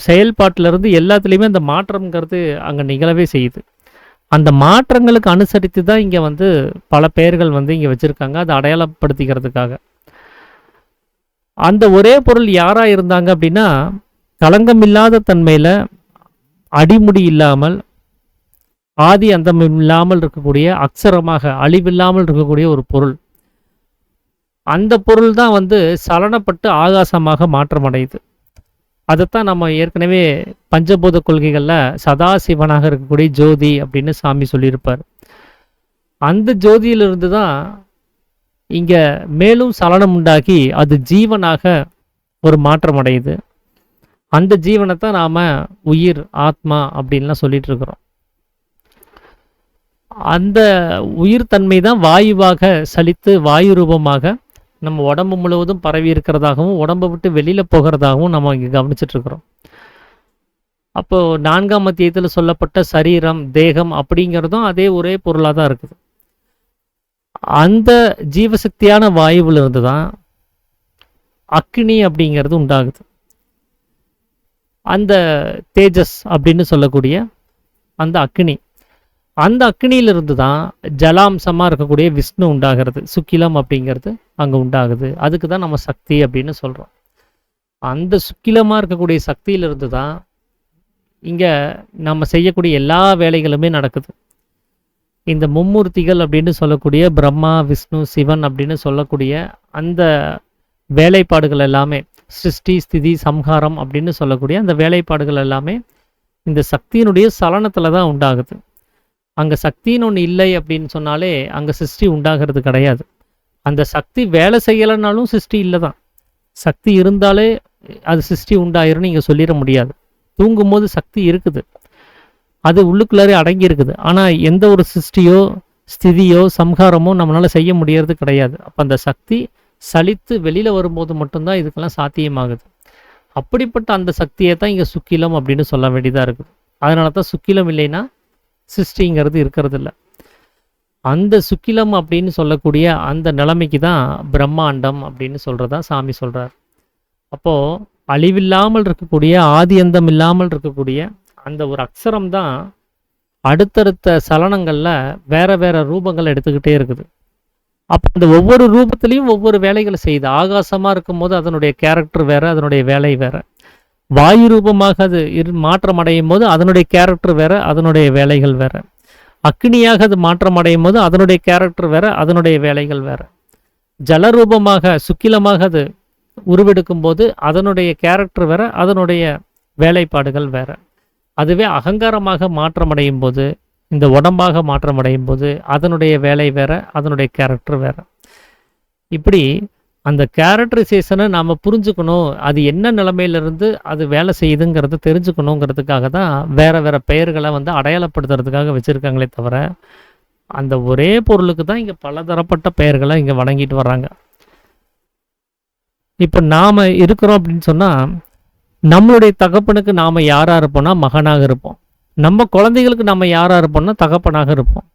செயல்பாட்டிலிருந்து எல்லாத்துலேயுமே அந்த மாற்றம்ங்கிறது அங்கே நிகழவே செய்யுது. அந்த மாற்றங்களுக்கு அனுசரித்து தான் இங்கே வந்து பல பெயர்கள் வந்து இங்கே வச்சுருக்காங்க, அதை அடையாளப்படுத்திக்கிறதுக்காக. அந்த ஒரே பொருள் யாராக இருந்தாங்க அப்படின்னா, களங்கமில்லாத தன்மையில், அடிமுடி இல்லாமல், ஆதி அந்தம் இல்லாமல் இருக்கக்கூடிய, அக்ஷரமாக அழிவில்லாமல் இருக்கக்கூடிய ஒரு பொருள். அந்த பொருள் தான் வந்து சலனப்பட்டு ஆகாசமாக மாற்றமடையுது. அதைத்தான் நம்ம ஏற்கனவே பஞ்சபூத கொள்கைகளில் சதாசிவனாக இருக்கக்கூடிய ஜோதி அப்படின்னு சாமி சொல்லியிருப்பார். அந்த ஜோதியிலிருந்து தான் இங்கே மேலும் சலனம் உண்டாகி அது ஜீவனாக ஒரு மாற்றம் அடையுது. அந்த ஜீவனை தான் நாம் உயிர், ஆத்மா அப்படின்லாம் சொல்லிட்டு இருக்கிறோம். அந்த உயிர் தன்மை தான் வாயுவாக சலித்து வாயு ரூபமாக நம்ம உடம்பு முழுவதும் பரவி இருக்கிறதாகவும் உடம்பை விட்டு வெளியில் போகிறதாகவும் நம்ம இங்கே கவனிச்சுட்டு இருக்கிறோம். அப்போது 4ஆம் அத்தியாயத்தில் சொல்லப்பட்ட சரீரம், தேகம் அப்படிங்கிறதும் அதே ஒரே பொருளாக தான் இருக்குது. அந்த ஜீவசக்தியான வாயுவிலிருந்து தான் அக்னி அப்படிங்கிறது உண்டாகுது. அந்த தேஜஸ் அப்படின்னு சொல்லக்கூடிய அந்த அக்னி, அந்த அக்னியிலிருந்து தான் ஜலாம்சமாக இருக்கக்கூடிய விஷ்ணு உண்டாகிறது. சுக்கிலம் அப்படிங்கிறது அங்கே உண்டாகுது. அதுக்கு தான் நம்ம சக்தி அப்படின்னு சொல்கிறோம். அந்த சுக்கிலமாக இருக்கக்கூடிய சக்தியிலிருந்து தான் இங்கே நம்ம செய்யக்கூடிய எல்லா வேலைகளுமே நடக்குது. இந்த மும்மூர்த்திகள் அப்படின்னு சொல்லக்கூடிய பிரம்மா, விஷ்ணு, சிவன் அப்படின்னு சொல்லக்கூடிய அந்த வேலைப்பாடுகள் எல்லாமே, சிருஷ்டி, ஸ்திதி, சம்ஹாரம் அப்படின்னு சொல்லக்கூடிய அந்த வேலைப்பாடுகள் எல்லாமே இந்த சக்தியினுடைய சலனத்தில் தான் உண்டாகுது. அங்கே சக்தின்னு ஒன்று இல்லை அப்படின்னு சொன்னாலே அங்கே சிருஷ்டி உண்டாகிறது கிடையாது. அந்த சக்தி வேலை செய்யலைனாலும் சிருஷ்டி இல்லை தான். சக்தி இருந்தாலே அது சிருஷ்டி உண்டாயிருன்னு இங்கே சொல்லிட முடியாது. தூங்கும்போது சக்தி இருக்குது, அது உள்ளுக்குள்ளாரே அடங்கி இருக்குது. ஆனால் எந்த ஒரு சிருஷ்டியோ ஸ்திதியோ சம்ஹாரமோ நம்மளால் செய்ய முடியறது கிடையாது. அப்போ அந்த சக்தி சலித்து வெளியில் வரும்போது மட்டும்தான் இதுக்கெல்லாம் சாத்தியமாகுது. அப்படிப்பட்ட அந்த சக்தியை தான் இங்கே சுக்கிலம் அப்படின்னு சொல்ல வேண்டியதாக இருக்குது. அதனால தான் சுக்கிலம் இல்லைன்னா சிருஷ்டிங்கிறது இருக்கிறது இல்லை. அந்த சுக்கிலம் அப்படின்னு சொல்லக்கூடிய அந்த நிலைமைக்கு தான் பிரம்மாண்டம் அப்படின்னு சொல்கிறதா சாமி சொல்கிறார். அப்போது அழிவில்லாமல் இருக்கக்கூடிய, ஆதி அந்தம் இல்லாமல் இருக்கக்கூடிய அந்த ஒரு அக்ஷரம் தான் அடுத்தடுத்த சலனங்களில் வேற வேற ரூபங்கள் எடுத்துக்கிட்டே இருக்குது. அப்போ அந்த ஒவ்வொரு ரூபத்திலையும் ஒவ்வொரு வேலைகளை செய்யுது. ஆகாசமாக இருக்கும்போது அதனுடைய கேரக்டர் வேறு, அதனுடைய வேலை வேறு. வாயு ரூபமாக அது மாற்றம் அடையும் போது அதனுடைய கேரக்டர் வேறு, அதனுடைய வேலைகள் வேறு. அக்னியாக அது மாற்றம் அடையும் போது அதனுடைய கேரக்டர் வேறு, அதனுடைய வேலைகள் வேறு. ஜலரூபமாக சுக்கிலமாக அது உருவெடுக்கும் போது அதனுடைய கேரக்டர் வேறு, அதனுடைய வேலைப்பாடுகள் வேறு. அதுவே அகங்காரமாக மாற்றமடையும் போது, இந்த உடம்பாக மாற்றமடையும் போது அதனுடைய வேலை வேறு, அதனுடைய கேரக்டர் வேறு. இப்படி அந்த கேரக்டரைசேஷனை நாம் புரிஞ்சுக்கணும், அது என்ன நிலைமையிலிருந்து அது வேலை செய்யுதுங்கிறத தெரிஞ்சுக்கணுங்கிறதுக்காக தான் வேறு வேறு பெயர்களை வந்து அடையாளப்படுத்துறதுக்காக வச்சுருக்காங்களே தவிர, அந்த ஒரே பொருளுக்கு தான் இங்கே பலதரப்பட்ட பெயர்களை இங்கே வழங்கிட்டு வர்றாங்க. இப்போ நாம் இருக்கிறோம் அப்படின்னு சொன்னால், நம்மளுடைய தகப்பனுக்கு நாம் யாராக இருப்போம்னா மகனாக இருப்போம். நம்ம குழந்தைகளுக்கு நம்ம யாராக இருப்போம்னா தகப்பனாக இருப்போம்.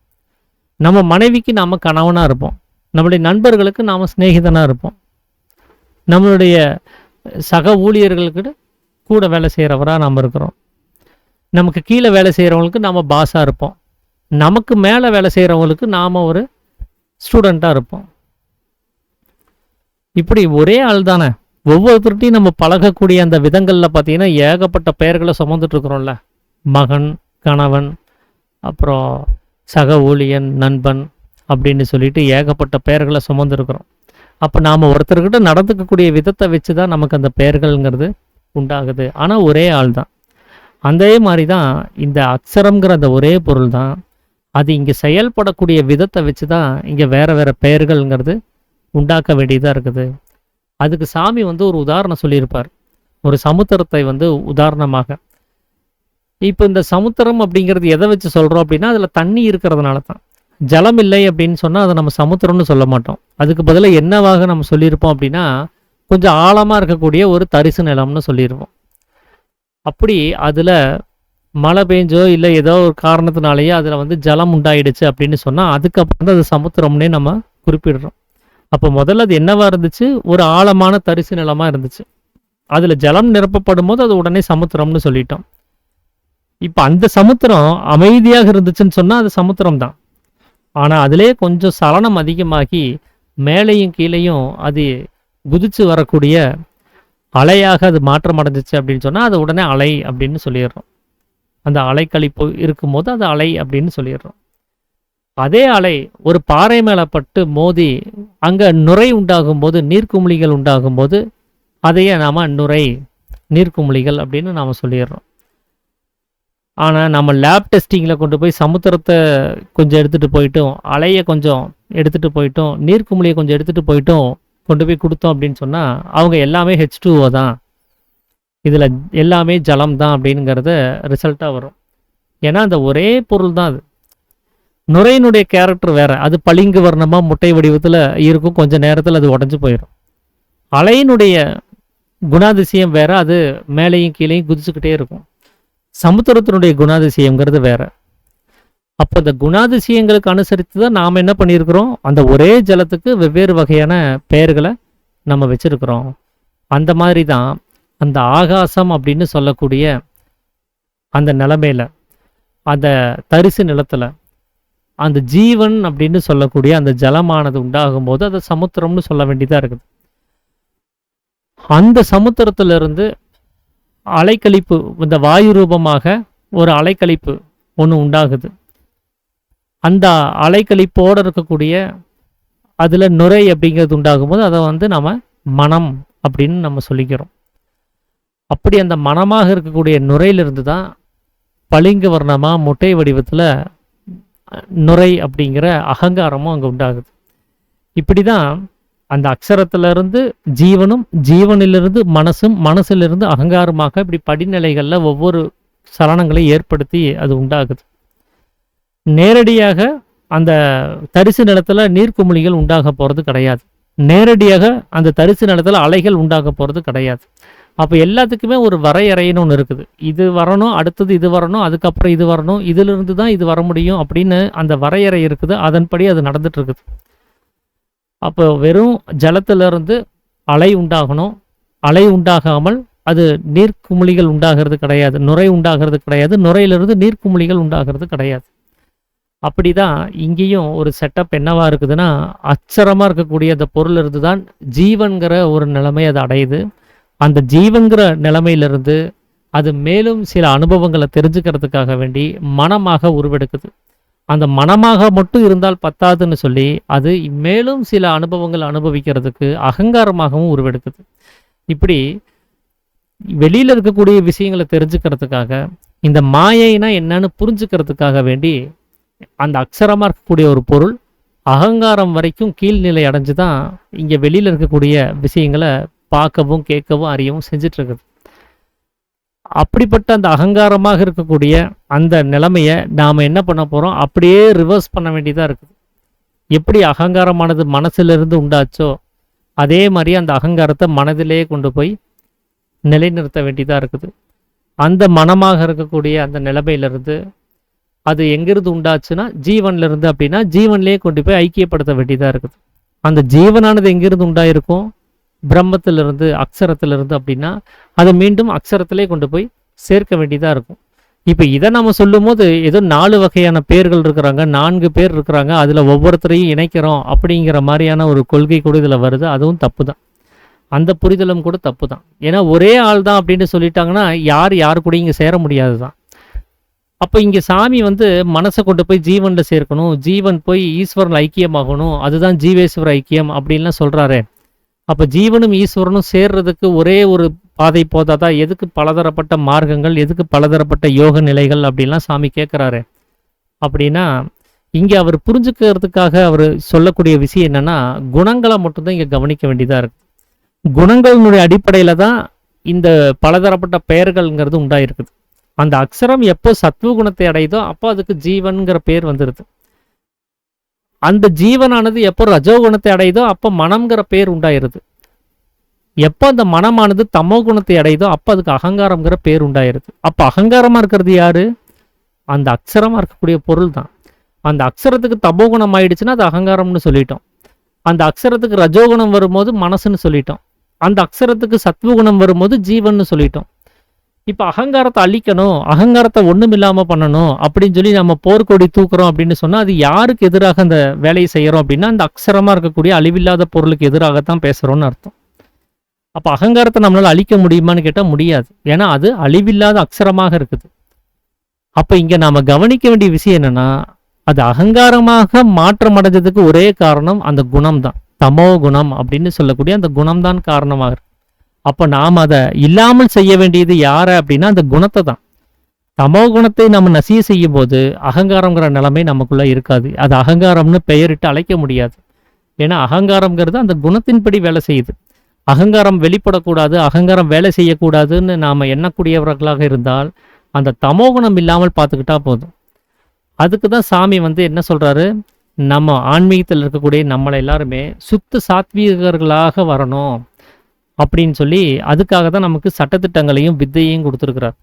நம்ம மனைவிக்கு நாம் கணவனாக இருப்போம். நம்முடைய நண்பர்களுக்கு நாம் சிநேகிதனாக இருப்போம். நம்மளுடைய சக ஊழியர்களுக்கு கூட வேலை செய்கிறவராக நாம் இருக்கிறோம். நமக்கு கீழே வேலை செய்கிறவங்களுக்கு நாம் பாஸாக இருப்போம். நமக்கு மேலே வேலை செய்கிறவங்களுக்கு நாம் ஒரு ஸ்டூடெண்ட்டாக இருப்போம். இப்படி ஒரே ஆள் தானே. ஒவ்வொருத்தர்கிட்டையும் நம்ம பழகக்கூடிய அந்த விதங்களில் பார்த்தீங்கன்னா ஏகப்பட்ட பெயர்களை சுமந்துட்டு இருக்கிறோம்ல. மகன், கணவன், அப்புறம் சக ஊழியன், நண்பன் அப்படின்னு சொல்லிட்டு ஏகப்பட்ட பெயர்களை சுமந்துருக்கிறோம். அப்போ நாம் ஒருத்தர்கிட்ட நடந்துக்கக்கூடிய விதத்தை வச்சு தான் நமக்கு அந்த பெயர்கள்ங்கிறது உண்டாகுது. ஆனால் ஒரே ஆள் தான். அதே மாதிரி தான் இந்த அக்ஷரம்ங்கிற அந்த ஒரே பொருள் தான். அது இங்கே செயல்படக்கூடிய விதத்தை வச்சு தான் இங்கே வேறு வேறு பெயர்கள்ங்கிறது உண்டாக்க வேண்டியதாக இருக்குது. அதுக்கு சாமி ஒரு உதாரணம் சொல்லியிருப்பார். ஒரு சமுத்திரத்தை உதாரணமாக. இப்போ இந்த சமுத்திரம் அப்படிங்கிறது எதை வச்சு சொல்கிறோம் அப்படின்னா, அதில் தண்ணி இருக்கிறதுனால தான். ஜலம் இல்லை அப்படின்னு சொன்னால் அதை நம்ம சமுத்திரம்னு சொல்ல மாட்டோம். அதுக்கு பதிலாக என்னவாக நம்ம சொல்லியிருப்போம் அப்படின்னா, கொஞ்சம் ஆழமாக இருக்கக்கூடிய ஒரு தரிசு நிலம்னு சொல்லியிருப்போம். அப்படி அதில் மழை பெஞ்சோ இல்லை ஏதோ ஒரு காரணத்தினாலேயே அதில் ஜலம் உண்டாயிடுச்சு அப்படின்னு சொன்னால் அதுக்கப்புறம் அது சமுத்திரம்னே நம்ம குறிப்பிடுறோம். அப்போ முதல்ல அது என்னவா இருந்துச்சு? ஒரு ஆழமான தரிசு நிலமாக இருந்துச்சு. அதில் ஜலம் நிரப்பப்படும் போது அது உடனே சமுத்திரம்னு சொல்லிட்டோம். இப்போ அந்த சமுத்திரம் அமைதியாக இருந்துச்சுன்னு சொன்னால் அது சமுத்திரம் தான். ஆனால் அதிலே கொஞ்சம் சலனம் அதிகமாகி மேலேயும் கீழேயும் அது குதிச்சு வரக்கூடிய அலையாக அது மாற்றம் அடைஞ்சிச்சு அப்படின்னு சொன்னால் அது உடனே அலை அப்படின்னு சொல்லிடுறோம். அந்த அலைக்கழிப்பு இருக்கும்போது அது அலை அப்படின்னு சொல்லிடுறோம். அதே அலை ஒரு பாறை மேலே பட்டு மோதி அங்கே நுரை உண்டாகும் போது, நீர்க்குமிழிகள் உண்டாகும் போது அதையே நாம் நுரை, நீர்க்குமிழிகள் அப்படின்னு நாம் சொல்லிடுறோம். ஆனால் நம்ம லேப் டெஸ்டிங்கில் கொண்டு போய் சமுத்திரத்தை கொஞ்சம் எடுத்துகிட்டு போயிட்டோம், அலையை கொஞ்சம் எடுத்துகிட்டு போயிட்டோம், நீர்க்குமிழியை கொஞ்சம் எடுத்துகிட்டு போயிட்டோம், கொண்டு போய் கொடுத்தோம் அப்படின்னு சொன்னால் அவங்க எல்லாமே H2O தான், இதில் எல்லாமே ஜலம் தான் அப்படிங்கிறத ரிசல்ட்டாக வரும். ஏன்னா அந்த ஒரே பொருள் தான் அது. நுரையினுடைய கேரக்டர் வேறு. அது பளிங்கு வர்ணமாக முட்டை வடிவத்தில் இருக்கும், கொஞ்சம் நேரத்தில் அது உடஞ்சி போயிடும். அலையினுடைய குணாதிசயம் வேறு, அது மேலேயும் கீழேயும் குதிச்சுக்கிட்டே இருக்கும். சமுத்திரத்தினுடைய குணாதிசயங்கிறது வேற. அப்போ இந்த குணாதிசயங்களுக்கு அனுசரித்து தான் நாம் என்ன பண்ணியிருக்கிறோம், அந்த ஒரே ஜலத்துக்கு வெவ்வேறு வகையான பெயர்களை நம்ம வச்சிருக்கிறோம். அந்த மாதிரி தான் அந்த ஆகாசம் அப்படின்னு சொல்லக்கூடிய அந்த நிலைமையில, அந்த தரிசு நிலத்தில் அந்த ஜீவன் அப்படின்னு சொல்லக்கூடிய அந்த ஜலமானது உண்டாகும் போது அதை சமுத்திரம்னு சொல்ல வேண்டியதாக இருக்குது. அந்த சமுத்திரத்திலிருந்து அலைக்கழிப்பு, இந்த வாயு ரூபமாக ஒரு அலைக்கழிப்பு ஒன்று உண்டாகுது. அந்த அலைக்கழிப்போடு இருக்கக்கூடிய அதில் நுரை அப்படிங்கிறது உண்டாகும் போது அதை நம்ம மனம் அப்படின்னு நம்ம சொல்லிக்கிறோம். அப்படி அந்த மனமாக இருக்கக்கூடிய நுரையிலிருந்து தான் பளிங்கு வர்ணமாக முட்டை வடிவத்தில் நுரை அப்படிங்கிற அகங்காரமும் அங்கே உண்டாகுது. இப்படி தான் அந்த அக்ஷரத்திலிருந்து ஜீவனும், ஜீவனிலிருந்து மனசும், மனசிலிருந்து அகங்காரமாக இப்படி படிநிலைகளில் ஒவ்வொரு சலனங்களை ஏற்படுத்தி அது உண்டாகுது. நேரடியாக அந்த தரிசு நிலத்தில் நீர்க்குமிழிகள் உண்டாக போகிறது கிடையாது. நேரடியாக அந்த தரிசு நிலத்தில் அலைகள் உண்டாக போகிறது கிடையாது. அப்போ எல்லாத்துக்குமே ஒரு வரையறைன்னு ஒன்று இருக்குது. இது வரணும், அடுத்தது இது வரணும், அதுக்கப்புறம் இது வரணும், இதிலிருந்து தான் இது வர முடியும் அப்படின்னு அந்த வரையறை இருக்குது. அதன்படி அது நடந்துட்டு இருக்குது. அப்போ வெறும் ஜலத்திலிருந்து அலை உண்டாகணும், அலை உண்டாகாமல் அது நீர்க்குமிழிகள் உண்டாகிறது கிடையாது, நுரை உண்டாகிறது கிடையாது, நுரையிலிருந்து நீர்க்குமிழிகள் உண்டாகிறது கிடையாது. அப்படி தான் இங்கேயும் ஒரு செட்டப் என்னவா இருக்குதுன்னா, அச்சரமாக இருக்கக்கூடிய அந்த பொருள் இருந்து தான் ஜீவன்கிற ஒரு நிலைமை அது அடையுது. அந்த ஜீவன்கிற நிலைமையிலிருந்து அது மேலும் சில அனுபவங்களை தெரிஞ்சுக்கிறதுக்காக வேண்டி மனமாக உருவெடுக்குது. அந்த மனமாக மட்டும் இருந்தால் பத்தாதுன்னு சொல்லி அது மேலும் சில அனுபவங்கள் அனுபவிக்கிறதுக்கு அகங்காரமாகவும் உருவெடுக்குது. இப்படி வெளியில் இருக்கக்கூடிய விஷயங்களை தெரிஞ்சுக்கிறதுக்காக, இந்த மாயைனா என்னன்னு புரிஞ்சுக்கிறதுக்காக வேண்டி அந்த அக்ஷரமாக இருக்கக்கூடிய ஒரு பொருள் அகங்காரம் வரைக்கும் கீழ்நிலை அடைஞ்சு தான் இங்கே வெளியில் இருக்கக்கூடிய விஷயங்களை பார்க்கவும் கேட்கவும் அறியவும் செஞ்சிட்டு இருக்குது. அப்படிப்பட்ட அந்த அகங்காரமாக இருக்கக்கூடிய அந்த நிலைமையை நாம் என்ன பண்ண போகிறோம், அப்படியே ரிவர்ஸ் பண்ண வேண்டியதாக இருக்குது. எப்படி அகங்காரமானது மனசிலிருந்து உண்டாச்சோ அதே மாதிரி அந்த அகங்காரத்தை மனதிலேயே கொண்டு போய் நிலைநிறுத்த வேண்டியதாக இருக்குது. அந்த மனமாக இருக்கக்கூடிய அந்த நிலைமையிலிருந்து அது எங்கிருந்து உண்டாச்சுன்னா ஜீவன்லேருந்து, அப்படின்னா ஜீவன்லேயே கொண்டு போய் ஐக்கியப்படுத்த வேண்டியதாக இருக்குது. அந்த ஜீவனானது எங்கிருந்து உண்டாயிருக்கும், பிரம்மத்திலிருந்து அக்ஷரத்திலிருந்து அப்படின்னா அதை மீண்டும் அக்ஷரத்திலே கொண்டு போய் சேர்க்க வேண்டியதாக இருக்கும். இப்போ இதை நம்ம சொல்லும் போது ஏதோ 4 வகையான பேர்கள் இருக்கிறாங்க, 4 பேர் இருக்கிறாங்க, அதில் ஒவ்வொருத்தரையும் இணைக்கிறோம் அப்படிங்கிற மாதிரியான ஒரு கொள்கை கூட இதில் வருது. அதுவும் தப்பு தான். அந்த புரிதலும் கூட தப்பு தான். ஏன்னா ஒரே ஆள் தான் அப்படின்னு சொல்லிட்டாங்கன்னா யார் கூட இங்கே சேர முடியாது தான். அப்போ இங்கே சாமி வந்து மனசை கொண்டு போய் ஜீவனில் சேர்க்கணும், ஜீவன் போய் ஈஸ்வரன் ஐக்கியமாகணும், அதுதான் ஜீவேஸ்வர ஐக்கியம் அப்படின்லாம் சொல்கிறாரு. அப்போ ஜீவனும் ஈஸ்வரனும் சேர்றதுக்கு ஒரே ஒரு பாதை போதாதா? எதுக்கு பலதரப்பட்ட மார்க்கங்கள், எதுக்கு பலதரப்பட்ட யோக நிலைகள் அப்படின்லாம் சாமி கேட்குறாரு. அப்படின்னா இங்கே அவர் புரிஞ்சுக்கிறதுக்காக அவர் சொல்லக்கூடிய விஷயம் என்னன்னா, குணங்களை மட்டும்தான் இங்கே கவனிக்க வேண்டியதாக இருக்குது. குணங்களினுடைய அடிப்படையில் தான் இந்த பலதரப்பட்ட பெயர்கள்ங்கிறது உண்டாயிருக்குது. அந்த அக்ஷரம் எப்போ சத்துவ குணத்தை அடையுதோ அப்போ அதுக்கு ஜீவன்கிற பேர் வந்துடுது. அந்த ஜீவனானது எப்போ ரஜோகுணத்தை அடையுதோ அப்போ மனம்ங்கிற பேர் உண்டாயிருது. எப்போ அந்த மனமானது தமோ குணத்தை அடையுதோ அப்போ அதுக்கு அகங்காரம்ங்கிற பேர் உண்டாயிருது. அப்போ அகங்காரமாக இருக்கிறது யாரு? அந்த அக்ஷரமாக இருக்கக்கூடிய பொருள் தான். அந்த அக்ஷரத்துக்கு தமோ குணம் ஆயிடுச்சுன்னா அது அகங்காரம்னு சொல்லிட்டோம். அந்த அக்ஷரத்துக்கு ரஜோகுணம் வரும்போது மனசுன்னு சொல்லிட்டோம். அந்த அக்ஷரத்துக்கு சத்வகுணம் வரும்போது ஜீவன்னு சொல்லிட்டோம். இப்போ அகங்காரத்தை அழிக்கணும், அகங்காரத்தை ஒன்றும் இல்லாமல் பண்ணணும் அப்படின்னு சொல்லி நம்ம போர்க்கொடி தூக்குறோம் அப்படின்னு சொன்னால் அது யாருக்கு எதிராக அந்த வேலையை செய்கிறோம் அப்படின்னா அந்த அக்ஷரமாக இருக்கக்கூடிய அழிவில்லாத பொருளுக்கு எதிராகத்தான் பேசுகிறோன்னு அர்த்தம். அப்போ அகங்காரத்தை நம்மளால் அழிக்க முடியுமான்னு கேட்டால் முடியாது. ஏன்னா அது அழிவில்லாத அக்ஷரமாக இருக்குது. அப்போ இங்கே நாம் கவனிக்க வேண்டிய விஷயம் என்னென்னா, அது அகங்காரமாக மாற்றம் அடைஞ்சதுக்கு ஒரே காரணம் அந்த குணம் தான். தமோ குணம் அப்படின்னு சொல்லக்கூடிய அந்த குணம்தான் காரணமாக இருக்கு. அப்போ நாம் அதை இல்லாமல் செய்ய வேண்டியது யாரை அப்படின்னா அந்த குணத்தை தான். தமோ குணத்தை நம்ம நசிய செய்யும் போது அகங்காரங்கிற நிலைமை நமக்குள்ள இருக்காது. அது அகங்காரம்னு பெயரிட்டு அழைக்க முடியாது. ஏன்னா அகங்காரம்ங்கிறது அந்த குணத்தின்படி வேலை செய்யுது. அகங்காரம் வெளிப்படக்கூடாது, அகங்காரம் வேலை செய்யக்கூடாதுன்னு நாம் எண்ணக்கூடியவர்களாக இருந்தால் அந்த தமோ குணம் இல்லாமல் பார்த்துக்கிட்டா போதும். அதுக்கு தான் சாமி வந்து என்ன சொல்கிறாரு, நம்ம ஆன்மீகத்தில் இருக்கக்கூடிய நம்மளை எல்லாருமே சுத்த சாத்வீகர்களாக வரணும் அப்படின்னு சொல்லி அதுக்காக தான் நமக்கு சட்டத்திட்டங்களையும் வித்தையையும் கொடுத்துருக்கிறார்.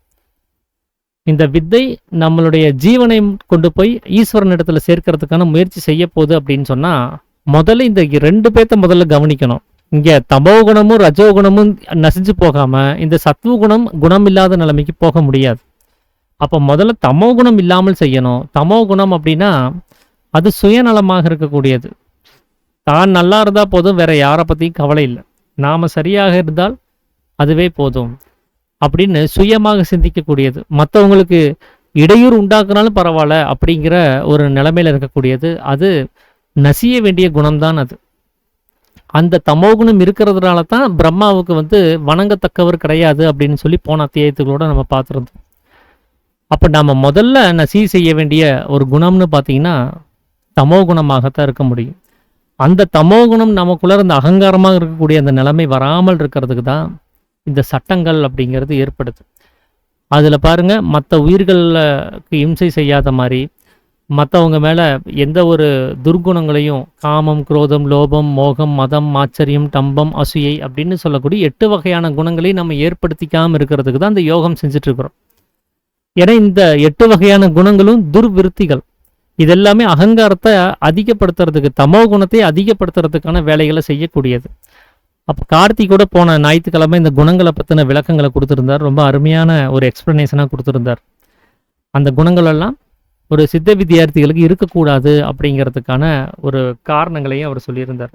இந்த வித்தை நம்மளுடைய ஜீவனை கொண்டு போய் ஈஸ்வரன் இடத்துல சேர்க்கறதுக்கான முயற்சி செய்ய போகுது அப்படின்னு சொன்னால் முதல்ல இந்த 2 பேர்த்த முதல்ல கவனிக்கணும். இங்கே தமோ குணமும் ரஜோகுணமும் நசிஞ்சு போகாமல் இந்த சத்வ குணம் இல்லாத நிலைமைக்கு போக முடியாது. அப்போ முதல்ல தமோ குணம் இல்லாமல் செய்யணும். தமோ குணம் அப்படின்னா அது சுயநலமாக இருக்கக்கூடியது. தான் நல்லா இருந்தால் போதும், வேற யாரை பற்றியும் கவலை இல்லை, நாம் சரியாக இருந்தால் அதுவே போதும் அப்படின்னு சுயமாக சிந்திக்கக்கூடியது. மற்றவங்களுக்கு இடையூறு உண்டாக்குனாலும் பரவாயில்ல அப்படிங்கிற ஒரு நிலைமையில் இருக்கக்கூடியது. அது நசிய வேண்டிய குணம்தான் அது. அந்த தமோகுணம் இருக்கிறதுனால தான் பிரம்மாவுக்கு வந்து வணங்கத்தக்கவர் கிடையாது அப்படின்னு சொல்லி போன அத்தியாயத்துகளோட நம்ம பார்த்துருந்தோம். அப்போ நம்ம முதல்ல நசி செய்ய வேண்டிய ஒரு குணம்னு பார்த்தீங்கன்னா தமோ குணமாகத்தான் இருக்க முடியும். அந்த தமோ குணம் நமக்குள்ள இந்த அகங்காரமாக இருக்கக்கூடிய அந்த நிலைமை வராமல் இருக்கிறதுக்கு தான் இந்த சட்டங்கள் அப்படிங்கிறது ஏற்படுது. அதில் பாருங்க, மற்ற உயிர்களுக்கு இம்சை செய்யாத மாதிரி, மற்றவங்க மேலே எந்த ஒரு துர்குணங்களையும் காமம், குரோதம், லோபம், மோகம், மதம், ஆச்சரியம், டம்பம், அசூயை அப்படின்னு சொல்லக்கூடிய 8 வகையான குணங்களையும் நம்ம ஏற்படுத்திக்காமல் இருக்கிறதுக்கு தான் இந்த யோகம் செஞ்சுட்ருக்குறோம். ஏன்னா இந்த 8 வகையான குணங்களும் துர்விருத்திகள். இதெல்லாமே அகங்காரத்தை அதிகப்படுத்துறதுக்கு, தமோ குணத்தை அதிகப்படுத்துறதுக்கான வேலைகளை செய்யக்கூடியது. அப்போ கார்த்திக் கூட போன ஞாயிற்றுக்கிழமை இந்த குணங்களை பற்றின விளக்கங்களை கொடுத்துருந்தார். ரொம்ப அருமையான ஒரு எக்ஸ்பிளனேஷனாக கொடுத்துருந்தார். அந்த குணங்களெல்லாம் ஒரு சித்த வித்தியார்த்திகளுக்கு இருக்கக்கூடாது அப்படிங்கிறதுக்கான ஒரு காரணங்களையும் அவர் சொல்லியிருந்தார்.